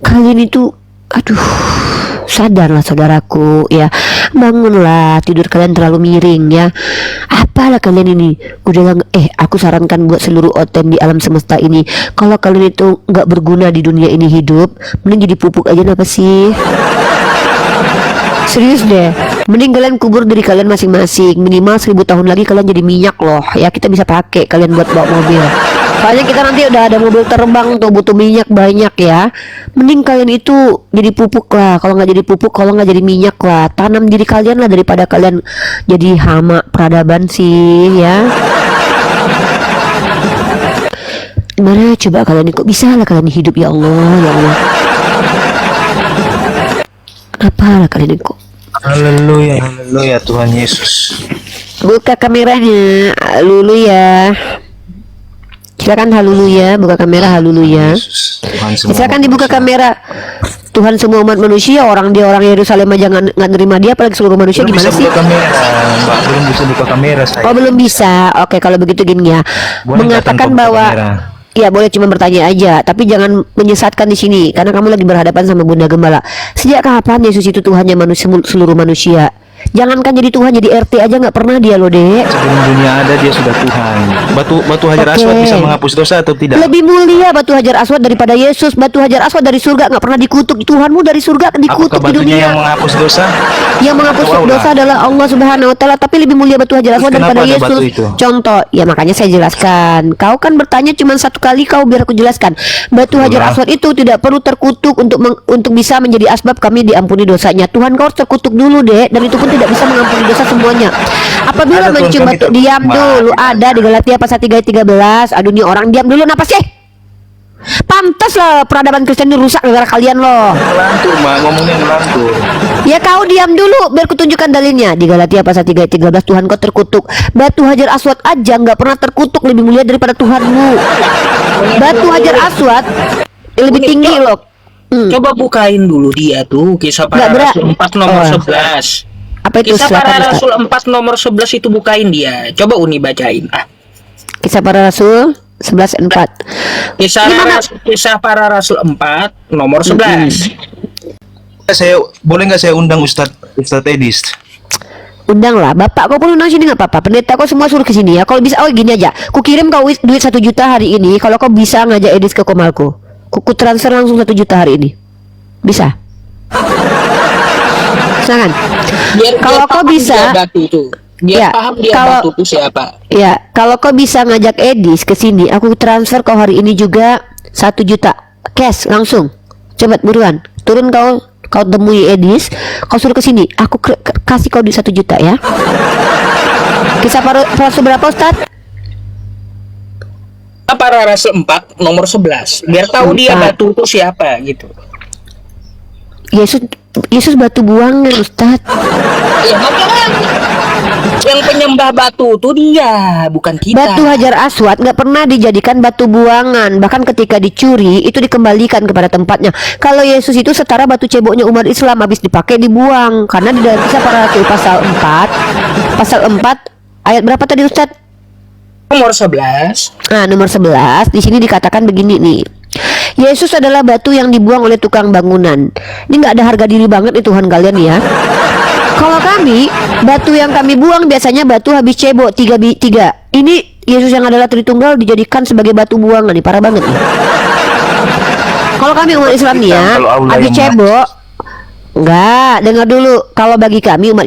Kalian itu, aduh, sadarlah saudaraku ya, bangunlah, tidur kalian terlalu miring ya. Apalah kalian ini udah aku sarankan buat seluruh Oten di alam semesta ini, kalau kalian itu nggak berguna di dunia ini hidup, mending jadi pupuk aja, apa sih? Serius deh, mending kalian kubur diri kalian masing-masing. Minimal 1000 tahun lagi kalian jadi minyak loh ya, kita bisa pakai kalian buat bawa mobil. Soalnya kita nanti udah ada mobil terbang tuh, butuh minyak banyak ya. Mending kalian itu jadi pupuk lah. Kalau nggak jadi pupuk, kalau nggak jadi minyak lah, tanam diri kalian lah, daripada kalian jadi hama peradaban sih ya. Gimana coba kalian, kok bisa lah kalian hidup, ya Allah, ya Allah. Apalah kalian kok. Haleluya, haleluya Tuhan Yesus. Buka kameranya, haleluya. Silakan haleluya, buka kamera haleluya. Tuhan semua Silakan dibuka kamera. Tuhan semua umat manusia, orang Yerusalem aja nggak nerima dia, apalagi seluruh manusia. belum Gimana bisa sih? buka kamera, Mbak. Belum bisa buka kamera saya. Oh, belum bisa. Oke, kalau begitu gini ya. Boleh nggak Mengatakan tanpa buka bahwa kamera? ya boleh, cuma bertanya aja, tapi jangan menyesatkan di sini karena kamu lagi berhadapan sama Bunda Gembala. Sejak kapan Yesus itu Tuhannya manusia, seluruh manusia? Jangankan jadi Tuhan, jadi RT aja nggak pernah dia loh, Dek. Sebelum dunia ada dia sudah Tuhan. Batu Hajar Oke. Aswad bisa menghapus dosa atau tidak? Lebih mulia batu Hajar Aswad daripada Yesus. Batu Hajar Aswad dari surga nggak pernah dikutuk. Tuhanmu dari surga dikutuk Apakah di batunya yang dunia. menghapus dosa? Yang menghapus Atau Allah? dosa adalah Allah Subhanahu Wa Taala. Tapi lebih mulia batu Hajar Aswad Terus daripada kenapa ada batu Yesus. itu? Contoh, ya makanya saya jelaskan. Kau kan bertanya cuma satu kali, kau biar aku jelaskan. Batu Hajar Ulang. Aswad itu tidak perlu terkutuk untuk bisa menjadi asbab kami diampuni dosanya. Tuhan kau harus terkutuk dulu, Dek, dan itu pun tidak bisa mengampuni dosa semuanya. Apabila mencium batu, diam dulu. Ada di Galatia pasal 3 ayat 13. Aduh, nih orang diam dulu, kenapa sih? Pantas lah peradaban Kristen ini rusak gara-gara kalian loh. Ngelantur, Ma. Ngomongnya ngelantur. Ya kau diam dulu biar kutunjukkan dalilnya. Di Galatia pasal 3 ayat 13, Tuhan kau terkutuk. Batu Hajar Aswad aja nggak pernah terkutuk lebih mulia daripada Tuhanmu. Batu Hajar Aswad lebih tinggi loh. Coba bukain dulu dia tuh Kisah Para Nggak berat. Rasul 4 nomor Oh. 11. Apa itu? Kisah Para Silakan, Ustaz. Rasul 4 nomor 11 itu bukain dia. Coba Uni bacain. Kisah Para Rasul 11:4. Kisah Para Rasul 4 nomor 11. Boleh nggak saya undang Ustadz Edis? Undang lah, bapak kau pun undang sini nggak apa-apa. Pendeta kau semua suruh ke sini ya. Kalau bisa, oh gini aja. Ku kirim kau duit 1 juta hari ini. Kalau kau bisa ngajak Edis ke Komalku, ku transfer langsung 1 juta hari ini. Bisa? Silakan. Kalau kau bisa, dia batu itu. Dia Ya, paham dia kalau- batu itu siapa. ya kalau kau bisa ngajak Edis ke sini, aku transfer kau hari ini juga 1 juta cash langsung. Cepat buruan, turun kau temui Edis, kau suruh ke sini. Aku kasih kau di 1 juta ya. Kisah para Rasul berapa, Ustaz? Para Rasul 4 nomor 11. Biar tahu dia batu itu siapa gitu. Yesus batu buangan, Ustaz. Ya makanya yang penyembah batu itu dia, bukan kita. Batu Hajar Aswad nggak pernah dijadikan batu buangan. Bahkan ketika dicuri itu dikembalikan kepada tempatnya. Kalau Yesus itu setara batu ceboknya umat Islam, habis dipakai dibuang. Karena di dalam Kisah Para Rasul pasal 4 ayat berapa tadi, Ustaz? Nomor 11. Nah, nomor 11 di sini dikatakan begini nih. Yesus adalah batu yang dibuang oleh tukang bangunan. Ini nggak ada harga diri banget nih Tuhan kalian ya. Kalau kami, batu yang kami buang biasanya batu habis cebok 3. Ini Yesus yang adalah Tritunggal dijadikan sebagai batu buangan nih, parah banget nih. Kalau kami umat Islam nih ya, Kalau Allah habis yang cebok, enggak, dengar dulu. Kalau bagi kami umat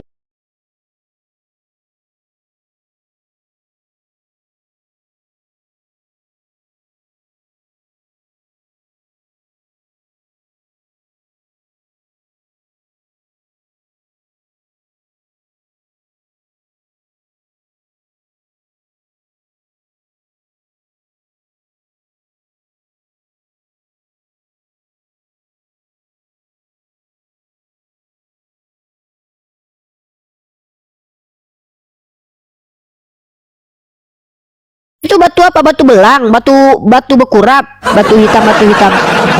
itu batu apa? Batu belang, batu bekurap, batu hitam.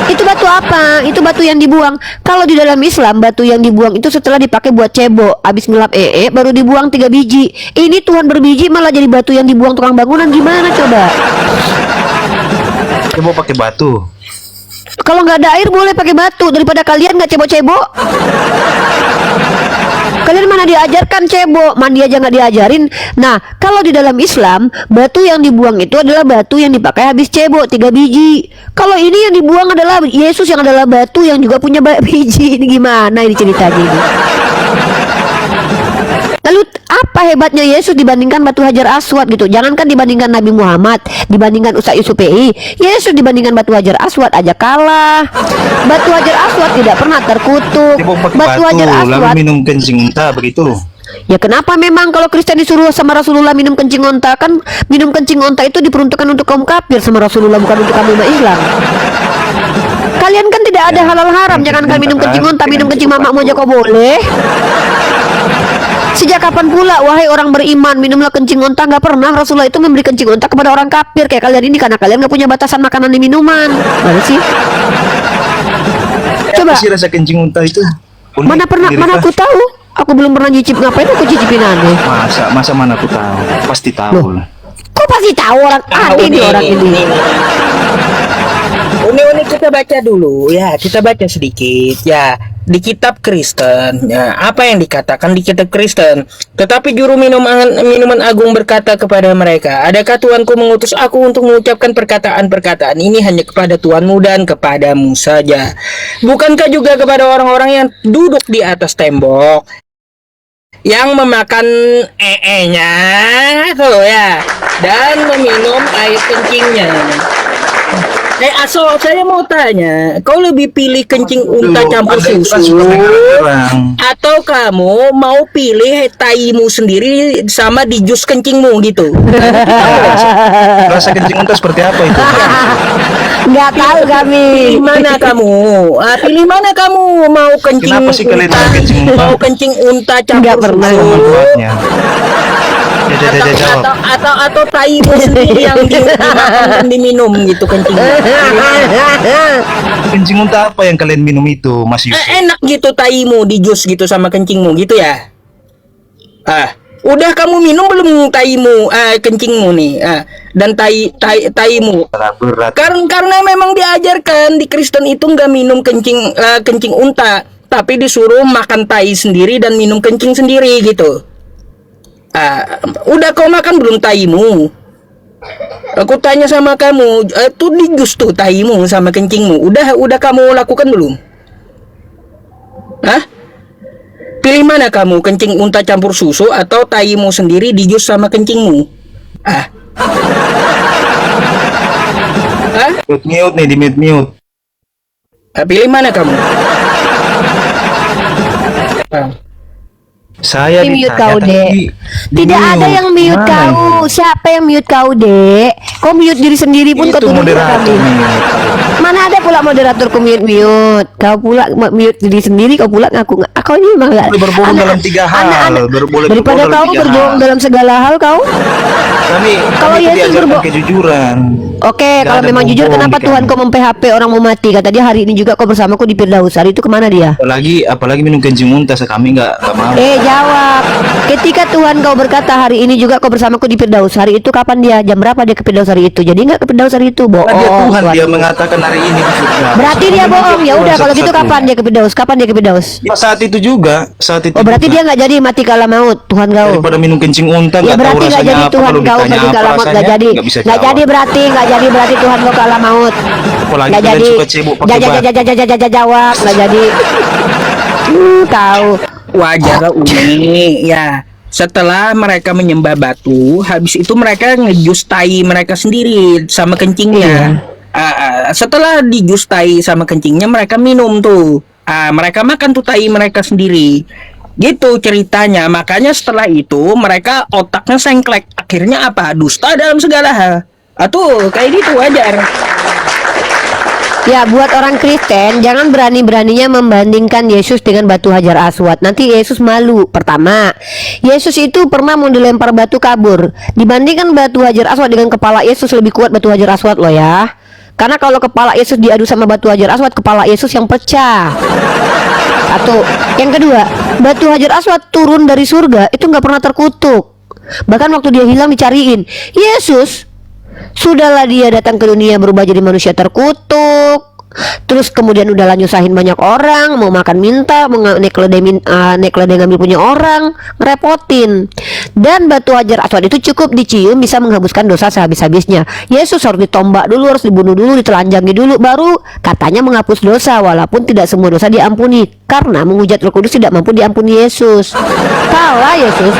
Itu batu apa? Itu batu yang dibuang. Kalau di dalam Islam batu yang dibuang itu setelah dipakai buat cebok, habis ngelap baru dibuang 3 biji. Ini Tuhan berbiji malah jadi batu yang dibuang tukang bangunan, gimana coba? Saya mau pakai batu. Kalau nggak ada air boleh pakai batu daripada kalian nggak cebok-cebok. Kalian mana diajarkan cebok, mandi aja nggak diajarin. Nah, kalau di dalam Islam batu yang dibuang itu adalah batu yang dipakai habis cebok 3 biji. Kalau ini yang dibuang adalah Yesus yang adalah batu yang juga punya banyak biji. Ini gimana ini ceritanya ini? Lalu apa hebatnya Yesus dibandingkan batu Hajar Aswad gitu? Jangankan dibandingkan Nabi Muhammad, dibandingkan Ustaz Yusuf PI, Yesus dibandingkan batu Hajar Aswad aja kalah. Batu Hajar Aswad tidak pernah terkutuk. Saya mau pakai Batu batu, Hajar lalu Aswad. minum kencing unta begitu. Ya kenapa memang kalau Kristen disuruh sama Rasulullah minum kencing onta? Kan minum kencing onta itu diperuntukkan untuk kaum kafir sama Rasulullah, bukan untuk kaum umat Islam. Kalian kan tidak ada halal haram. Jangankan minum kencing onta, minum kencing mamakmu aja kau boleh. Sejak kapan pula wahai orang beriman minumlah kencing onta? Nggak pernah Rasulullah itu memberi kencing onta kepada orang kafir kayak kalian ini, karena kalian nggak punya batasan makanan dan minuman. Mana sih? Coba. Apa sih rasa kencing unta itu? Unik, Mana Nirifah. aku tahu? Aku belum pernah nyicip. Ngapain aku cicipin aneh? Masa mana aku tahu? Pasti tahu lah. Kok pasti tahu orang aneh nih orang ini? Uni kita baca dulu ya, kita baca sedikit ya di kitab Kristen ya, apa yang dikatakan di kitab Kristen. Tetapi juru minuman agung berkata kepada mereka, adakah Tuanku mengutus aku untuk mengucapkan perkataan-perkataan ini hanya kepada Tuanmu dan kepadamu saja, bukankah juga kepada orang-orang yang duduk di atas tembok yang memakan nya tuh ya dan meminum air kencingnya. Aso, saya mau tanya, kau lebih pilih kencing unta campur Anda itu kan susu, suka menyalahkan orang. atau kamu mau pilih taimu sendiri sama di jus kencingmu gitu? Rasa kencing unta seperti apa itu? Nggak tahu kami. Pilih mana kamu? Pilih mana kamu? Mau kencing Kenapa sih kalian unta? mau kencing unta? Mau kencing unta Nggak campur pernah. susu? Apa manfaatnya? Jawab. Atau taimu sendiri yang dimakan dan diminum gitu kencingnya. Kencing unta apa yang kalian minum itu, Mas Yusuf? Enak gitu taimu di jus gitu sama kencingmu gitu ya. Udah kamu minum belum taimu, kencingmu nih, dan taimu. Berat. Karena memang diajarkan di Kristen itu nggak minum kencing unta, tapi disuruh makan tai sendiri dan minum kencing sendiri gitu. Udah kau makan belum taimu? Aku tanya sama kamu, tuh di jus tuh taimu sama kencingmu. Udah kamu lakukan belum? Hah? Pilih mana kamu, kencing unta campur susu atau taimu sendiri di jus sama kencingmu? Hah? Mute nih, di mute. Pilih mana kamu? Saya Mute ditanya kau, tapi Dek. Tidak ada yang mute Gimana kau. Siapa yang mute kau, Dek? Kau mute diri sendiri pun kau Itu tuduh moderator kami. nih. Mana ada pula moderatorku mute. Kau pula mute diri sendiri, kau pula ngaku. Kau ini memang enggak. Boleh berbohong dalam 3 hal. Boleh Daripada berbohong dalam kau 3 berbohong hal. dalam segala hal kau. Kalau Kami itu Yesus diajarkan berbohong. kejujuran. Oke, Nggak kalau ada memang jujur bohong kenapa di Tuhan kami. kau mem-PHP orang mau mati? Kata dia hari ini juga kau bersamaku di Firdaus. Hari itu kemana dia? Apalagi minum kencing unta, kami nggak mau. Jawab. Ketika Tuhan kau berkata hari ini juga kau bersamaku di Firdaus, hari itu kapan dia? Jam berapa dia ke Firdaus hari itu? Jadi nggak ke Firdaus hari itu, bohong. Karena dia Tuhan, dia Tuhan. mengatakan hari ini di surga. Berarti dia bohong. Ya udah kalau gitu Satu-satunya. kapan dia ke Firdaus? Kapan dia ke Firdaus? Ya, saat itu juga. Oh berarti juga. dia nggak jadi mati kala maut Tuhan kau. Daripada minum kencing unta Ya nggak tahu berarti nggak rasanya jadi apa, Tuhan kalau kau ditanya pergi apa ke alam maut nggak rasanya, jadi. nggak bisa Nggak jawab. jadi berarti Tuhan kau ke alam maut. Apalagi Nggak kalian jadi. suka cebok pakai batu. Jawab nggak jadi. Tahu. Wajar Umi ya. Setelah mereka menyembah batu, habis itu mereka ngejus tai mereka sendiri sama kencingnya. Setelah dijus tai sama kencingnya, mereka minum tuh. Mereka makan tuh tai mereka sendiri. Gitu ceritanya. Makanya setelah itu mereka otaknya sengklek. Akhirnya apa? Dusta dalam segala hal. Tuh kayak gitu wajar. Ya buat orang Kristen jangan berani-beraninya membandingkan Yesus dengan batu Hajar Aswad. Nanti Yesus malu. Pertama, Yesus itu pernah mau dilempar batu kabur. Dibandingkan batu Hajar Aswad dengan kepala Yesus lebih kuat batu Hajar Aswad loh ya. Karena kalau kepala Yesus diadu sama batu Hajar Aswad, kepala Yesus yang pecah. Satu. Yang kedua, batu Hajar Aswad turun dari surga itu nggak pernah terkutuk. Bahkan waktu dia hilang dicariin. Yesus sudahlah dia datang ke dunia berubah jadi manusia terkutuk. Terus kemudian udah nyusahin banyak orang, mau makan minta, mau naik keledai ngambil punya orang, ngerepotin. Dan batu Hajar Aswad itu cukup dicium bisa menghapuskan dosa sehabis-habisnya. Yesus harus ditombak dulu, harus dibunuh dulu, ditelanjangi dulu, baru katanya menghapus dosa. Walaupun tidak semua dosa diampuni, karena menghujat Roh Kudus tidak mampu diampuni Yesus. Kalah Yesus.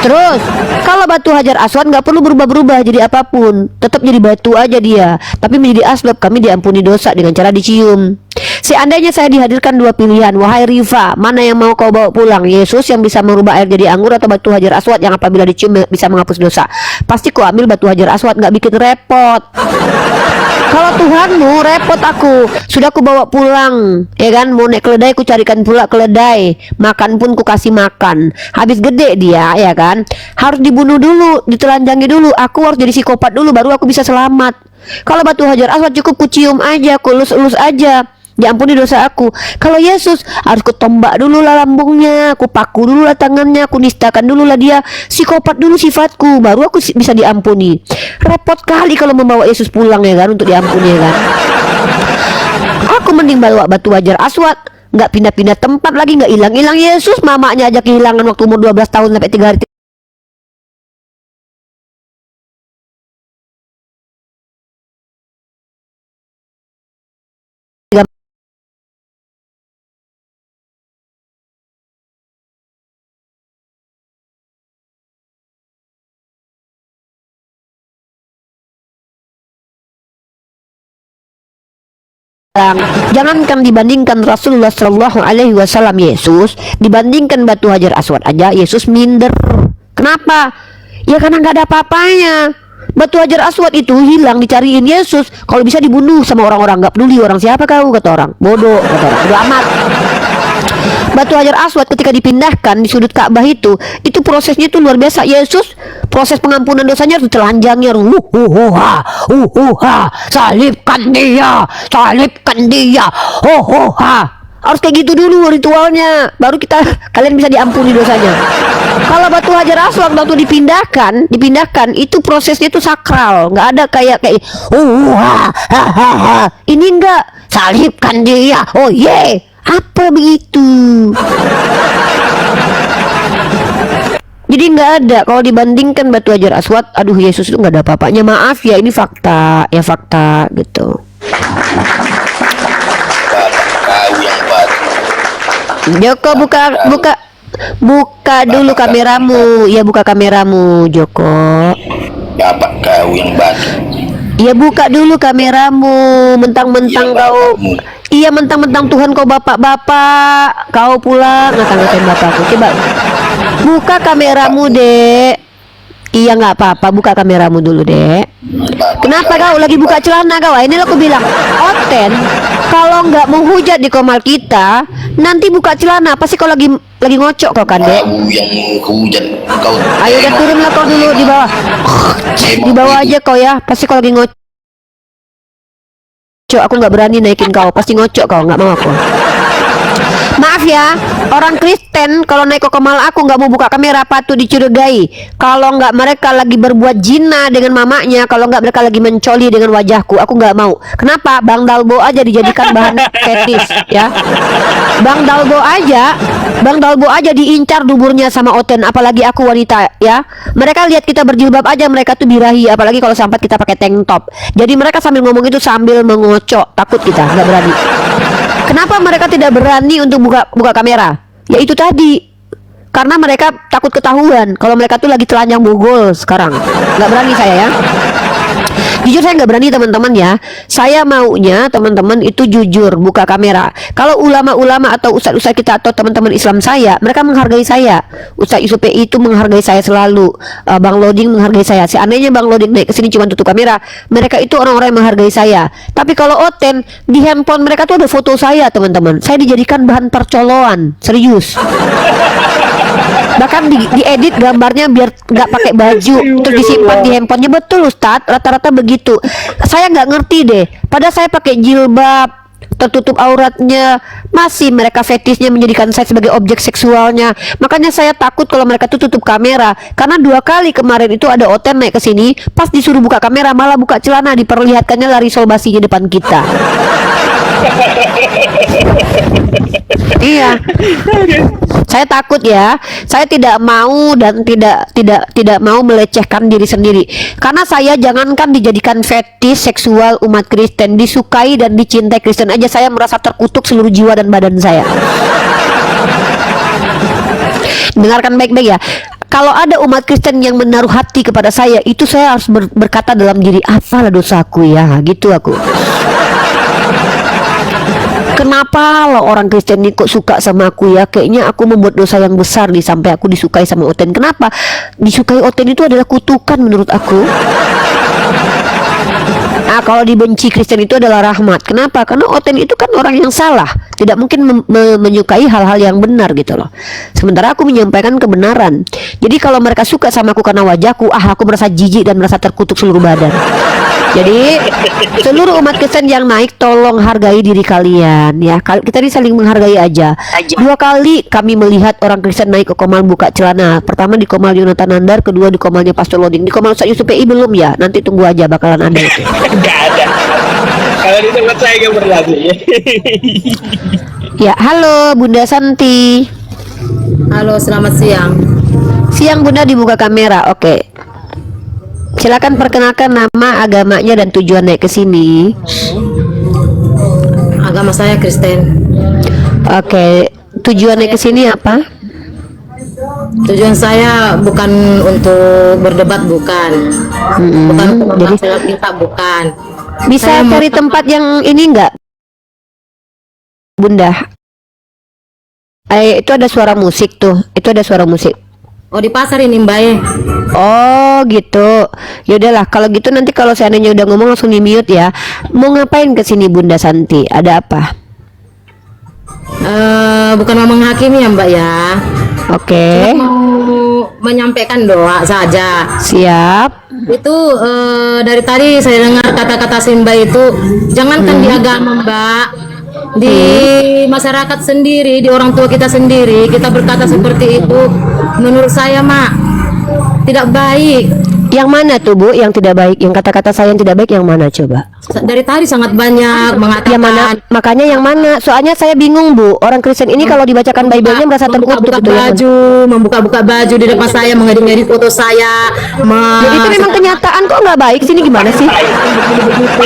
Terus kalau batu Hajar Aswad nggak perlu berubah-berubah jadi apapun, tetap jadi batu aja dia, tapi menjadi asbab kami diampuni dosa dengan cara dicium. Seandainya saya dihadirkan dua pilihan, wahai Riva, mana yang mau kau bawa pulang? Yesus yang bisa merubah air jadi anggur atau batu Hajar Aswad yang apabila dicium bisa menghapus dosa? Pasti kau ambil batu Hajar Aswad, nggak bikin repot. Kalau Tuhanmu repot aku, sudah aku bawa pulang, ya kan? Mau naik keledai, aku carikan pula keledai, makan pun ku kasih makan. Habis gede dia, ya kan? Harus dibunuh dulu, ditelanjangi dulu. Aku harus jadi psikopat dulu, baru aku bisa selamat. Kalau batu Hajar Aswad cukup ku cium aja, ku elus-elus aja, diampuni dosa aku. Kalau Yesus harus kutombak dulu lah lambungnya, aku paku dulu lah tangannya, aku nistakan dulu lah dia, psikopat dulu sifatku, baru aku bisa diampuni. Repot kali kalau membawa Yesus pulang ya kan, untuk diampuni ya kan. Aku mending bawa batu Hajar Aswad, nggak pindah-pindah tempat lagi, nggak hilang-hilang. Yesus mamanya aja kehilangan waktu umur 12 tahun sampai 3 hari Jangankan dibandingkan Rasulullah Shallallahu Alaihi Wasallam Yesus, dibandingkan batu Hajar Aswad aja Yesus minder. Kenapa? Ya karena nggak ada apa-apanya. Batu Hajar Aswad itu hilang dicariin Yesus, kalau bisa dibunuh sama orang-orang, nggak peduli orang siapa kau, kata orang, bodoh, kata orang, bodoh amat. Batu Hajar Aswad ketika dipindahkan di sudut Ka'bah itu prosesnya itu luar biasa. Yesus proses pengampunan dosanya harus telanjangnya, salibkan dia, harus kayak gitu dulu ritualnya, baru kalian bisa diampuni dosanya. Kalau batu Hajar Aswad waktu dipindahkan itu prosesnya itu sakral, nggak ada kayak ini enggak, salibkan dia, oh ye, apa begitu. Jadi nggak ada. Kalau dibandingkan batu Hajar Aswad, aduh Yesus itu nggak ada apa-apanya. Maaf ya, ini fakta, ya fakta gitu. Joko buka dulu kameramu. Ya buka kameramu Joko. Bapak kau yang batu. Ya buka dulu kameramu. Mentang-mentang kau. Iya mentang-mentang Tuhan kau bapak-bapak, kau pula ngata-ngatain bapakku. Coba buka kameramu dek. Iya nggak apa-apa, buka kameramu dulu dek. Kenapa kau lagi buka celana kau? Ini aku bilang Oten, kalau nggak mau hujat di komal kita, nanti buka celana. Pasti kau lagi ngocok kau kan dek? Kau yang hujat. Kau Ayo udah turunlah kau dulu di bawah. Di bawah aja kau ya. Pasti kau lagi ngocok. Aku nggak berani naikin kau, pasti ngocok kau, nggak mau aku. Maaf ya, orang Kristen kalau naik ke komal aku nggak mau buka kamera patut dicurigai. Kalau nggak mereka lagi berbuat zina dengan mamanya, kalau nggak mereka lagi mencoli dengan wajahku, aku nggak mau. Kenapa? Bang Dalbo aja dijadikan bahan fetis ya. Bang Dalbo aja diincar duburnya sama Oten, apalagi aku wanita ya. Mereka lihat kita berjilbab aja mereka tuh birahi, apalagi kalau sampai kita pakai tank top. Jadi mereka sambil ngomong itu sambil mengocok, takut kita nggak berani. Kenapa mereka tidak berani untuk buka kamera? Ya itu tadi, karena mereka takut ketahuan kalau mereka tuh lagi telanjang bogol sekarang. Nggak berani saya ya. Jujur saya nggak berani teman-teman ya. Saya maunya teman-teman itu jujur buka kamera. Kalau ulama-ulama atau ustadz-ustadz kita atau teman-teman Islam saya, mereka menghargai saya. Ustadz Yusuf itu menghargai saya selalu. Bang Loding menghargai saya. Seandainya Bang Loding naik ke sini cuma tutup kamera, mereka itu orang-orang yang menghargai saya. Tapi kalau Oten di handphone mereka tuh ada foto saya teman-teman. Saya dijadikan bahan percoloan, serius. Bahkan diedit gambarnya biar nggak pakai baju terus disimpan di handphonenya. Betul Ustadz, rata-rata begitu. Saya nggak ngerti deh, padahal saya pakai jilbab tertutup auratnya, masih mereka fetisnya menjadikan saya sebagai objek seksualnya. Makanya saya takut kalau mereka tuh tutup kamera, karena 2 kali kemarin itu ada Oten naik ke sini, pas disuruh buka kamera malah buka celana, diperlihatkannya lari solbasinya depan kita. Iya. Saya takut ya. Saya tidak mau dan tidak mau melecehkan diri sendiri. Karena saya jangankan dijadikan fetis seksual umat Kristen, disukai dan dicintai Kristen aja saya merasa terkutuk seluruh jiwa dan badan saya. Dengarkan baik-baik ya. Kalau ada umat Kristen yang menaruh hati kepada saya, itu saya harus berkata dalam diri, apalah dosaku ya, gitu aku. Kenapa lo orang Kristen ini kok suka sama aku ya? Kayaknya aku membuat dosa yang besar nih sampai aku disukai sama Oten. Kenapa? Disukai Oten itu adalah kutukan menurut aku. Nah, kalau dibenci Kristen itu adalah rahmat. Kenapa? Karena Oten itu kan orang yang salah, tidak mungkin menyukai hal-hal yang benar gitu loh. Sementara aku menyampaikan kebenaran. Jadi kalau mereka suka sama aku karena wajahku, aku merasa jijik dan merasa terkutuk seluruh badan. Jadi seluruh umat Kristen yang naik, tolong hargai diri kalian ya. Kita ini saling menghargai aja. 2 kali kami melihat orang Kristen naik ke komal buka celana. Pertama di komal Yonatan Nandar, kedua di komalnya Pastor Loding. Di komal Ustadz Yusuf PI belum ya. Nanti tunggu aja bakalan ada itu. Nggak ada. Kalau di tempat saya nggak berlaku ya. Ya, halo Bunda Santi. Halo, selamat siang. Siang Bunda, dibuka kamera. Oke. Silakan perkenalkan nama, agamanya dan tujuan naik ke sini. Agama saya Kristen. Oke. Tujuan naik ke sini apa? Tujuan saya bukan untuk berdebat, bukan. Bukan untuk Jadi kita, bukan. bisa Saya mau- cari tempat yang ini enggak? Bunda. Itu ada suara musik tuh. Itu ada suara musik. Oh, di pasar ini Mbak ya. Oh gitu. Ya udahlah kalau gitu nanti kalau seandainya udah ngomong langsung di-mute ya. Mau ngapain ke sini Bunda Santi? Ada apa? Bukan mau menghakimi ya Mbak ya. Oke. Cuma mau menyampaikan doa saja. Siap. Itu dari tadi saya dengar kata-kata Simba itu, jangankan di agama Mbak, di masyarakat sendiri, di orang tua kita sendiri, kita berkata seperti itu, menurut saya Mak tidak baik. Yang mana tuh Bu yang tidak baik? Yang kata-kata saya yang tidak baik yang mana coba? Dari tadi sangat banyak mengatakan. Yang mana? Makanya yang mana? Soalnya saya bingung Bu. Orang Kristen ini kalau dibacakan Bible-nya merasa terkutuk gitu ya. Membuka-buka baju di depan saya, mengedit-edit foto saya. Ya, itu memang kenyataan kok nggak baik sini gimana sih?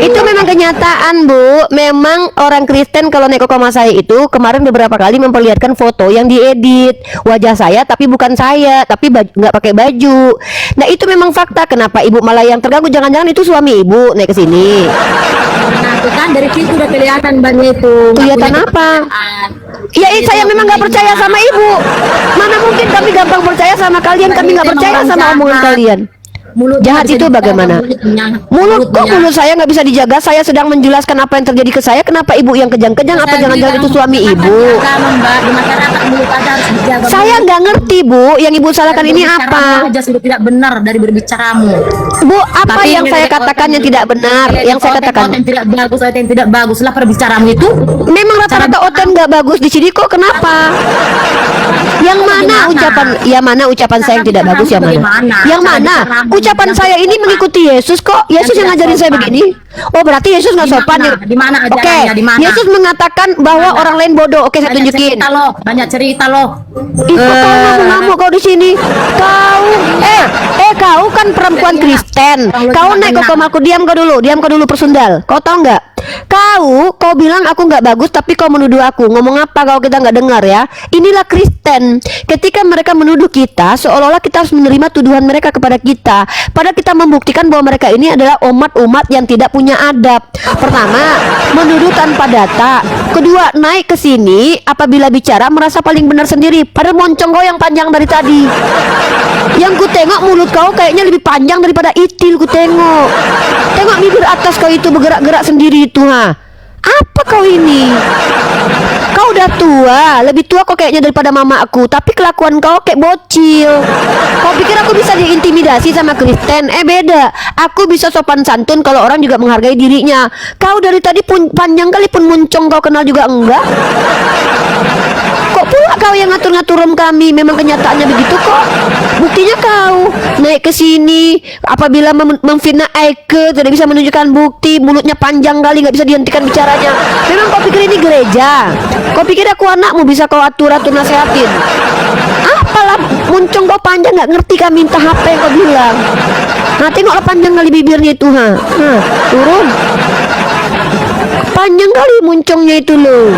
Itu memang kenyataan Bu. Memang orang Kristen kalau naik ke koma saya itu kemarin beberapa kali memperlihatkan foto yang diedit wajah saya tapi bukan saya, tapi nggak pakai baju. Nah itu memang fakta. Kenapa ibu malah yang terganggu? Jangan-jangan itu suami ibu naik ke sini. Nah, itu kan dari situ udah kelihatan banyak itu. Kelihatan apa? Ya, saya memang nggak percaya sama ibu. Mana mungkin kami gampang percaya sama kalian? Kami nggak percaya sama omongan kalian. Jahat itu bagaimana? Mulut kok mulut saya nggak bisa dijaga? Saya sedang menjelaskan apa yang terjadi ke saya. Kenapa ibu yang kejang-kejang? Apa jangan-jangan itu suami ibu? Saya nggak ngerti Bu. Yang ibu salahkan ini apa? Sudah tidak benar dari berbicaramu. Bu, apa yang saya katakan yang tidak benar? Yang saya katakan yang tidak bagus, yang tidak bagus lah perbicaramu itu. memang rata-rata oten nggak bagus di sini kok. Kenapa? Yang mana ucapan? Yang mana ucapan saya yang tidak bagus? Yang mana? Yang mana? Ucapan saya ini mengikuti Yesus kok. Yesus yang ngajarin saya begini. Oh berarti Yesus nggak sopan ya? Di mana Oke, ajarannya? Di mana? Yesus mengatakan bahwa orang lain bodoh. Oke, saya tunjukin. Banyak cerita loh. Ih, kok kau ngamuk-ngamuk kau di sini? Kau kan perempuan Kristen. Kau naik ke komaku, diam kau dulu persundal. Kau tahu nggak? Kau bilang aku nggak bagus, tapi kau menuduh aku. Ngomong apa kalau kita nggak dengar ya? Inilah Kristen. Ketika mereka menuduh kita, seolah-olah kita harus menerima tuduhan mereka kepada kita. Padahal kita membuktikan bahwa mereka ini adalah umat-umat yang tidak punya adab. Pertama, menuduh tanpa data. Kedua, naik ke sini apabila bicara merasa paling benar sendiri. Padahal moncong kau yang panjang dari tadi. Yang ku tengok mulut kau kayaknya lebih panjang daripada itil ku tengok. Tengok bibir atas kau itu bergerak-gerak sendiri itu ha. Apa kau ini? Kau udah tua, lebih tua kau kayaknya daripada mama aku. Tapi kelakuan kau kayak bocil. Kau pikir aku bisa diintimidasi sama Kristen? Beda. Aku bisa sopan santun kalau orang juga menghargai dirinya. Kau dari tadi pun panjang kali pun muncung kau kenal juga enggak? Kok pula kau yang ngatur-ngatur room kami? Memang kenyataannya begitu kok. Buktinya kau naik ke sini apabila memfitnah Aike tidak bisa menunjukkan bukti, mulutnya panjang kali nggak bisa dihentikan bicaranya. Memang kau pikir ini gereja? Kau pikir aku anakmu bisa kau atur-atur nasehatin? Apalah muncung kau panjang nggak ngerti kami minta HP yang kau bilang. Nah tengoklah panjang kali bibirnya itu ha. Turun. Panjang kali muncungnya itu loh.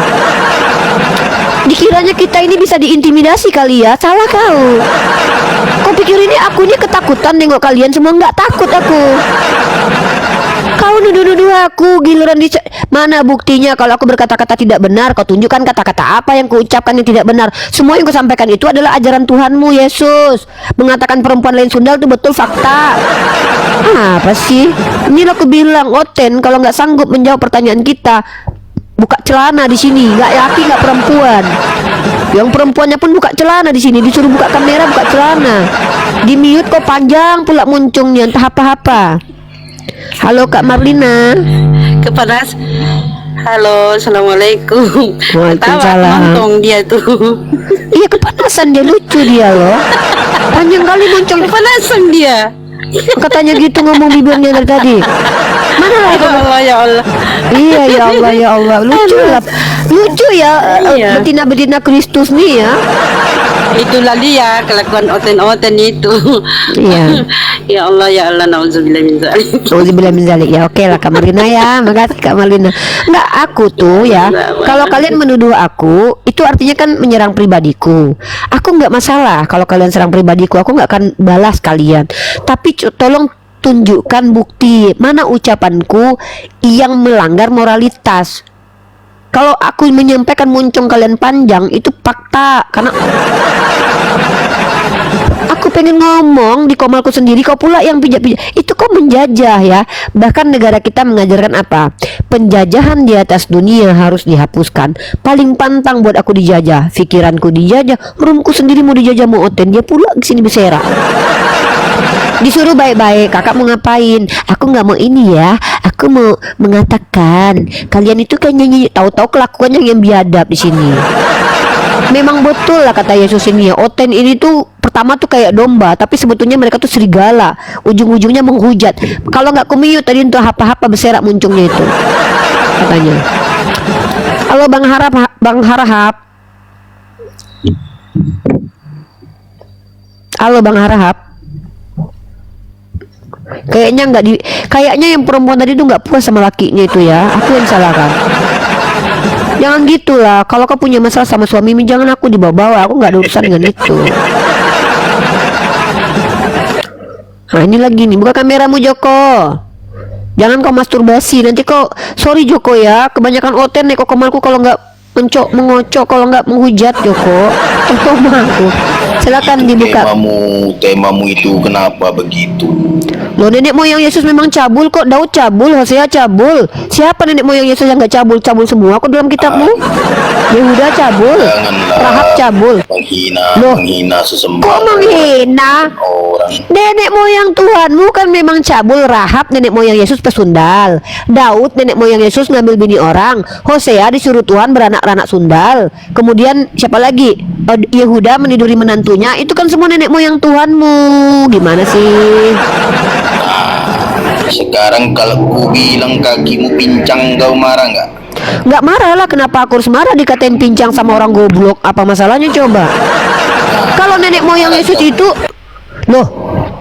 Dikiranya kita ini bisa diintimidasi kali ya. Salah kau. Kau pikir ini aku ini ketakutan nengok kalian semua? Nggak takut aku. Kau nuduh-nuduh aku giliran mana buktinya kalau aku berkata-kata tidak benar? Kau tunjukkan kata-kata apa yang kuucapkan yang tidak benar. Semua yang kusampaikan itu adalah ajaran Tuhanmu Yesus. Mengatakan perempuan lain sundal itu betul fakta. Apa sih? Ini aku bilang Oten kalau nggak sanggup menjawab pertanyaan kita, buka celana di sini. Nggak laki nggak perempuan. Yang perempuannya pun buka celana di sini. Disuruh buka kamera buka celana. Di mute kok panjang pula muncungnya entah apa-apa. Halo Kak Marlina. Kepanas. Halo, assalamualaikum. Waalaikumsalam. Nonton dia tuh. Iya kepanasan dia, lucu dia loh. Panjang kali muncul. Kepanasan dia. Katanya gitu ngomong bibirnya dari tadi. Mana lah Ya Allah, ya Allah. Iya ya Allah ya Allah. Lucu lah. Lucu ya Iya. betina-betina Kristus nih ya. Itulah dia kelakuan oten-oten itu. Iya. Ya Allah, nauzubillah min dzalik. Auzubillah min dzalik. Ya oke lah Kak Marlina ya. Makasih Kak Marlina. Enggak aku tuh ya. Kalau kalian menuduh aku, itu artinya kan menyerang pribadiku. Aku nggak masalah kalau kalian serang pribadiku. Aku nggak akan balas kalian. Tapi tolong tunjukkan bukti mana ucapanku yang melanggar moralitas. Kalau aku menyampaikan muncung kalian panjang itu fakta, karena aku pengen ngomong di komalku sendiri, kau pula yang pijak-pijak. Itu kau menjajah ya. Bahkan negara kita mengajarkan apa? Penjajahan di atas dunia harus dihapuskan. Paling pantang buat aku dijajah, pikiranku dijajah, rumku sendiri mau dijajah mau Oten, dia pula kesini bersera. Disuruh baik-baik, kakak mau ngapain? Aku nggak mau ini ya. Aku mau mengatakan kalian itu kan nyanyi, tahu-tahu kelakuannya yang biadab di sini. Memang betul lah kata Yesus ini ya, Oten ini tuh pertama tuh kayak domba, tapi sebetulnya mereka tuh serigala. Ujung-ujungnya menghujat. Kalau nggak kumiyut tadi untuk apa-apa berserak muncungnya itu, katanya. Halo Bang Harap, Bang Harahap. Halo Bang Harahap. Kayaknya yang perempuan tadi tuh nggak puas sama lakinya itu ya. Aku yang salahkan. Jangan gitulah. Kalau kau punya masalah sama suamimu, jangan aku dibawa-bawa. Aku nggak ada urusan dengan itu. Nah ini lagi nih, buka kameramu Joko. Jangan kau masturbasi. Nanti kau, sorry Joko ya, kebanyakan Oten nih kok kemalku kalau nggak mengocok, kalau nggak menghujat Joko. Tolong aku. Silakan dibuka. Temamu itu kenapa begitu? Loh, nenek moyang Yesus memang cabul kok. Daud cabul, Hosea cabul. Siapa nenek moyang Yesus yang nggak cabul? Cabul semua kok dalam kitabmu. Yehuda cabul, Rahab cabul. Menghina sesembahan. Kok menghina? Orang. Nenek moyang Tuhanmu kan memang cabul. Rahab nenek moyang Yesus pesundal. Daud nenek moyang Yesus ngambil bini orang. Hosea disuruh Tuhan beranak-anak sundal. Kemudian siapa lagi? Yehuda meniduri menantunya. Itu kan semua nenek moyang Tuhanmu. Gimana sih? Sekarang kalau ku bilang kakimu pincang, kau marah nggak? Nggak marah lah, kenapa aku harus marah dikatain pincang sama orang goblok? Apa masalahnya coba? Kalau nenek moyang Yesus itu, loh,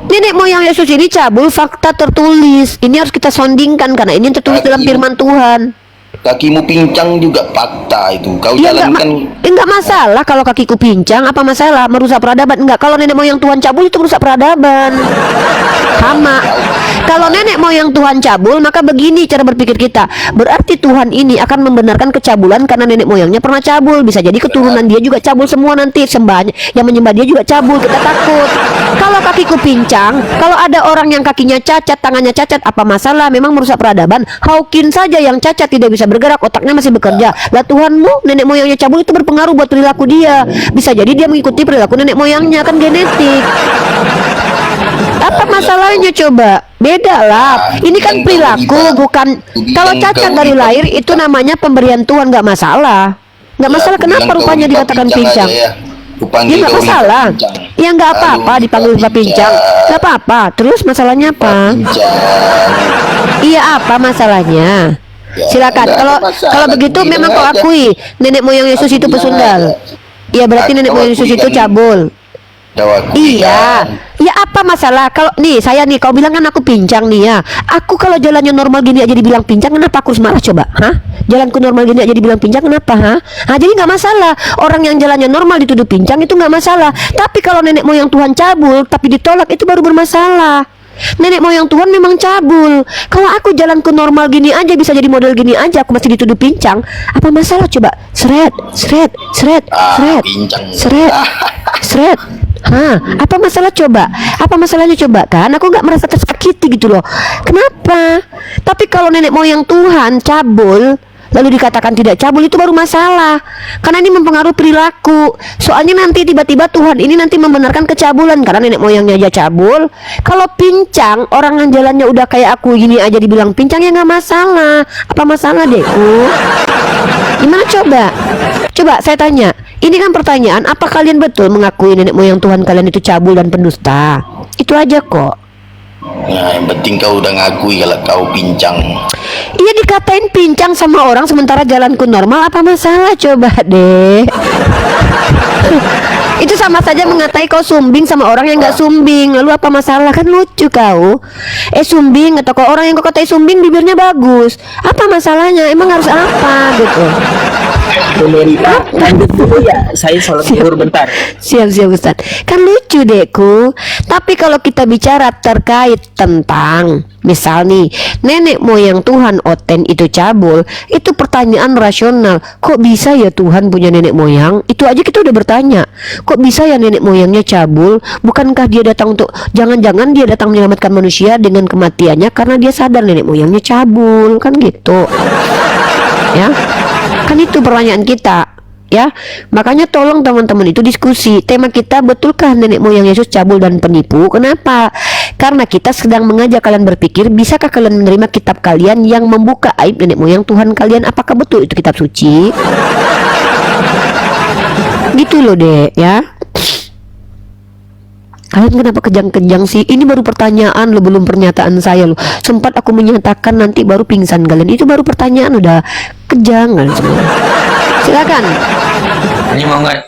nenek moyang Yesus ini cabul, fakta tertulis. Ini harus kita sondingkan karena ini tertulis dalam firman Tuhan. Kakimu pincang juga fakta itu. Kau Ya jalankan. enggak masalah kalau kakiku pincang, apa masalah? Merusak peradaban? Enggak. Kalau nenek moyang Tuhan cabul itu merusak peradaban. Sama. Kalau nenek moyang Tuhan cabul, maka begini cara berpikir kita. Berarti Tuhan ini akan membenarkan kecabulan karena nenek moyangnya pernah cabul. Bisa jadi keturunan dia juga cabul semua nanti. Sembahnya yang menyembah dia juga cabul. Kita takut. Kalau kakiku pincang, kalau ada orang yang kakinya cacat, tangannya cacat, apa masalah? Memang merusak peradaban. Hawkin saja yang cacat tidak bisa bergerak, otaknya masih bekerja. Lah Tuhanmu, nenek moyangnya cabul itu berpengaruh buat perilaku dia. Bisa jadi dia mengikuti perilaku nenek moyangnya, kan genetik. Apa masalahnya coba? Beda lah. Ini kan perilaku, bukan. Kalau cacat dari lahir itu namanya pemberian Tuhan, nggak masalah. Nggak masalah. Kenapa rupanya dikatakan pincang? Ya nggak masalah. Ya nggak apa-apa dipanggil Pak Pincang. Nggak apa-apa. Terus masalahnya apa? Iya, apa masalahnya? Silakan. Kalau begitu memang kau akui nenek moyang Yesus itu pesundal. Iya, berarti nenek moyang Yesus itu cabul. Iya. Ya apa masalah? Kalau nih saya nih, kau bilang kan aku pincang nih ya. Aku kalau jalannya normal gini aja dibilang pincang, kenapa aku harus marah coba? Hah? Jalanku normal gini aja dibilang pincang, kenapa? Hah? Nah, jadi nggak masalah. Orang yang jalannya normal dituduh pincang itu nggak masalah. Tapi kalau nenek moyang Tuhan cabul tapi ditolak, itu baru bermasalah. Nenek moyang Tuhan memang cabul. Kalau aku jalanku normal gini aja, bisa jadi model gini aja, aku masih dituduh pincang. Apa masalah coba? Seret. Hah, apa masalah coba? Apa masalahnya coba? Kan aku nggak merasa tersakiti gitu loh. Kenapa? Tapi kalau nenek moyang Tuhan cabul lalu dikatakan tidak cabul, itu baru masalah. Karena ini mempengaruhi perilaku. Soalnya nanti tiba-tiba Tuhan ini nanti membenarkan kecabulan karena nenek moyangnya aja cabul. Kalau pincang, orang yang jalannya udah kayak aku gini aja dibilang pincang, ya nggak masalah. Apa masalah Deku? Gimana coba? Coba saya tanya. Ini kan pertanyaan, apa kalian betul mengakui nenek moyang Tuhan kalian itu cabul dan pendusta? Itu aja kok. Nah, yang penting kau udah ngakui kalau kau pincang. Iya, dikatain pincang sama orang sementara jalanku normal, apa masalah coba deh? Itu sama saja mengatai kau sumbing sama orang yang nggak sumbing. Lalu apa masalah? Kan lucu kau. Sumbing atau kau orang yang kau katai sumbing bibirnya bagus. Apa masalahnya? Emang harus apa gitu? Lanjut dulu ya, saya sholat zuhur bentar. Siap Ustaz. Kan lucu Dekku. Tapi kalau kita bicara terkait tentang Misal nih, nenek moyang Tuhan Oten itu cabul, itu pertanyaan rasional. Kok bisa ya Tuhan punya nenek moyang? Itu aja kita udah bertanya. Kok bisa ya nenek moyangnya cabul? Bukankah dia datang untuk, jangan-jangan dia datang menyelamatkan manusia dengan kematiannya karena dia sadar nenek moyangnya cabul, kan gitu. Ya, kan itu pertanyaan kita. Ya, makanya tolong teman-teman itu diskusi. Tema kita, betulkah nenek moyang Yesus cabul dan penipu? Kenapa? Karena kita sedang mengajak kalian berpikir, bisakah kalian menerima kitab kalian yang membuka aib nenek moyang Tuhan kalian? Apakah betul itu kitab suci? Gitu loh dek, ya. Kalian kenapa kejang-kejang sih? Ini baru pertanyaan loh, belum pernyataan saya loh. Sempat aku menyatakan nanti baru pingsan kalian. Itu baru pertanyaan udah kejang kan semua. Silakan. Ini mau nggak?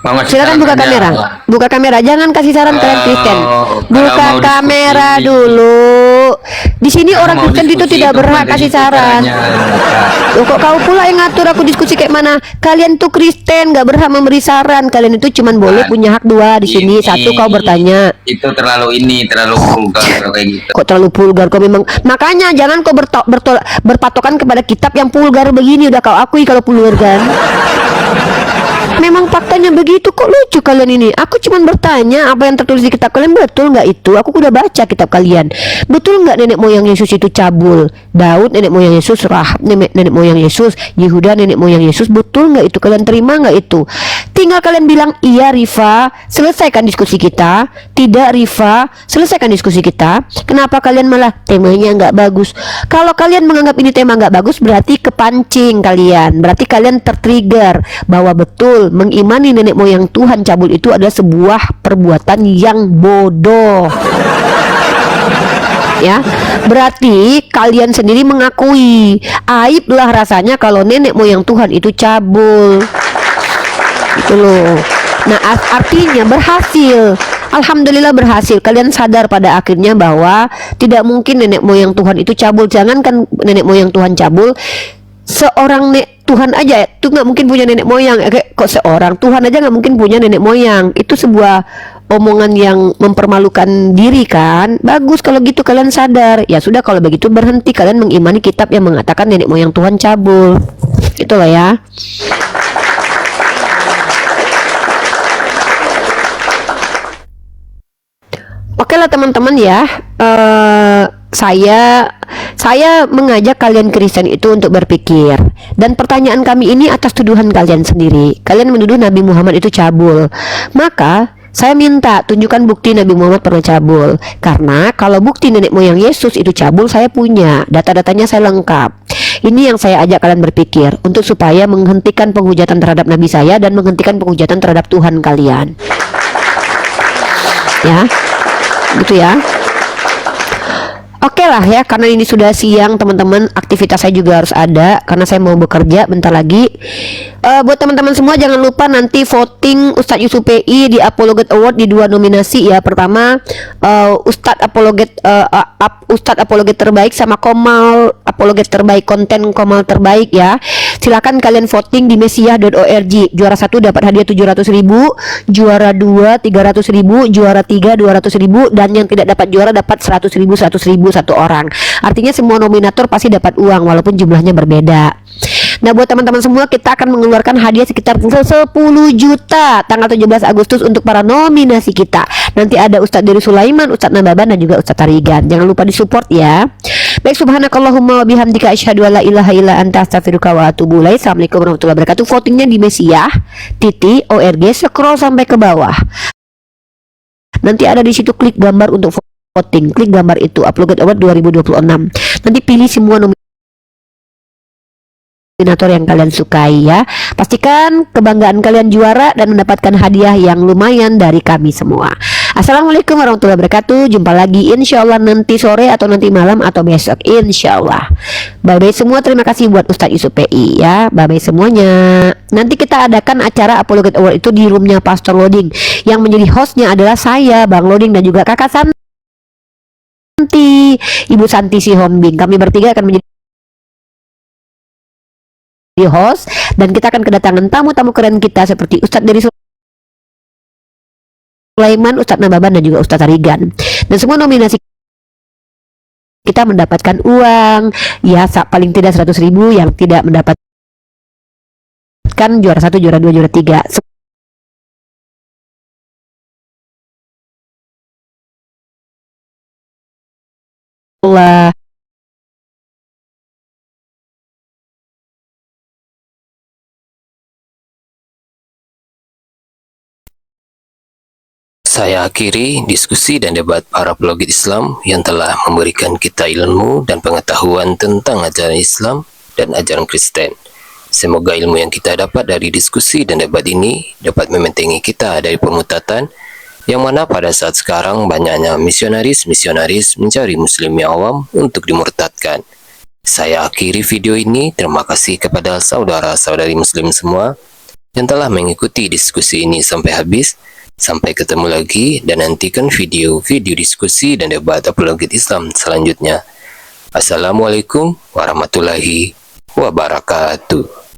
Mau ngasih Silakan saran buka aja. kamera. Buka kamera. Jangan kasih saran kalian Kristen. Buka kalau mau kamera diskusi, dulu. Di sini Kalau orang mau Kristen itu diskusi, tidak berhak nanti kasih itu saran. caranya. Loh, kok kau pula yang ngatur aku diskusi kayak mana? Kalian tuh Kristen, gak berhak memberi saran. Kalian itu cuman boleh punya hak dua di sini. Satu, kau bertanya. Itu terlalu vulgar kalau kayak gitu. Kok terlalu vulgar kau memang. Makanya jangan kau berpatokan kepada kitab yang vulgar begini. Udah kau akui kalau vulgar kan. Memang faktanya begitu. Kok lucu kalian ini? Aku cuman bertanya apa yang tertulis di kitab kalian betul nggak itu? Aku udah baca kitab kalian. Betul nggak nenek moyang Yesus itu cabul? Daud nenek moyang Yesus, Rahab nenek moyang Yesus, Yehuda nenek moyang Yesus. Betul nggak itu? Kalian terima nggak itu? Tinggal kalian bilang iya Rifa, selesaikan diskusi kita. Tidak Rifa, selesaikan diskusi kita. Kenapa kalian malah temanya nggak bagus? Kalau kalian menganggap ini tema nggak bagus, berarti kepancing kalian. Berarti kalian tertrigger bahwa betul mengimani nenek moyang Tuhan cabul itu adalah sebuah perbuatan yang bodoh. Ya, berarti kalian sendiri mengakui aiblah rasanya kalau nenek moyang Tuhan itu cabul. Itu loh. Nah, artinya berhasil. Alhamdulillah berhasil. Kalian sadar pada akhirnya bahwa tidak mungkin nenek moyang Tuhan itu cabul. Jangankan nenek moyang Tuhan cabul, seorang Tuhan aja itu nggak mungkin punya nenek moyang. Kok seorang Tuhan aja nggak mungkin punya nenek moyang? Itu sebuah omongan yang mempermalukan diri kan. Bagus kalau gitu kalian sadar. Ya sudah, kalau begitu berhenti kalian mengimani kitab yang mengatakan nenek moyang Tuhan cabul. Itulah ya. Oke lah teman-teman ya. Saya mengajak kalian Kristen itu untuk berpikir. Dan pertanyaan kami ini atas tuduhan kalian sendiri. Kalian menuduh Nabi Muhammad itu cabul. Maka saya minta tunjukkan bukti Nabi Muhammad pernah cabul. Karena kalau bukti nenek moyang Yesus itu cabul, saya punya. Data-datanya saya lengkap. Ini yang saya ajak kalian berpikir, untuk supaya menghentikan penghujatan terhadap Nabi saya dan menghentikan penghujatan terhadap Tuhan kalian. Ya, gitu ya. Oke lah ya, karena ini sudah siang teman-teman, aktivitas saya juga harus ada karena saya mau bekerja bentar lagi. Buat teman-teman semua jangan lupa nanti voting Ustadz Yusuf PI di Apologet Award di 2 nominasi ya. Pertama Ustadz Apologet terbaik sama Komal Apologet terbaik, konten Komal terbaik ya. Silakan kalian voting di mesiah.org. Juara 1 dapat hadiah 700.000, juara 2 300.000, juara 3 200.000, dan yang tidak dapat juara dapat 100.000 satu orang. Artinya semua nominator pasti dapat uang walaupun jumlahnya berbeda. Nah, buat teman-teman semua, kita akan mengeluarkan hadiah sekitar 10 juta tanggal 17 Agustus untuk para nominasi kita. Nanti ada Ustadz Dery Sulaiman, Ustadz Nababan, dan juga Ustadz Tarigan. Jangan lupa disupport ya. Baik, subhanakallahumma wa bihamdika asyhadu an la ilaha illa anta astaghfiruka wa atubu ilaik. Assalamualaikum warahmatullahi wabarakatuh. Votingnya di mesiah.org, scroll sampai ke bawah. Nanti ada di situ klik gambar untuk voting. Klik gambar itu, Apologet Award 2026. Nanti pilih semua nominator yang kalian sukai ya. Pastikan kebanggaan kalian juara dan mendapatkan hadiah yang lumayan dari kami semua. Assalamualaikum warahmatullahi wabarakatuh. Jumpa lagi insyaallah nanti sore atau nanti malam atau besok insyaallah. Bye bye semua. Terima kasih buat Ustadz Yusuf PI ya. Bye bye semuanya. Nanti kita adakan acara Apologet Award itu di roomnya Pastor Loading. Yang menjadi hostnya adalah saya, Bang Loading, dan juga Kakak Santi, Ibu Santi Sihombing. Kami bertiga akan menjadi host, dan kita akan kedatangan tamu-tamu keren kita seperti Ustadz Dery Sulaiman, Ustadz Nababan, dan juga Ustadz Tarigan. Dan semua nominasi kita mendapatkan uang, ya paling tidak 100.000, yang tidak mendapatkan juara 1, juara 2, juara 3. Allah. Saya akhiri diskusi dan debat para pelogit Islam yang telah memberikan kita ilmu dan pengetahuan tentang ajaran Islam dan ajaran Kristen. Semoga ilmu yang kita dapat dari diskusi dan debat ini dapat membentengi kita dari permutatan, yang mana pada saat sekarang banyaknya misionaris-misionaris mencari muslim yang awam untuk dimurtadkan. Saya akhiri video ini. Terima kasih kepada saudara-saudari muslim semua yang telah mengikuti diskusi ini sampai habis. Sampai ketemu lagi dan nantikan video-video diskusi dan debat apologet Islam selanjutnya. Assalamualaikum warahmatullahi wabarakatuh.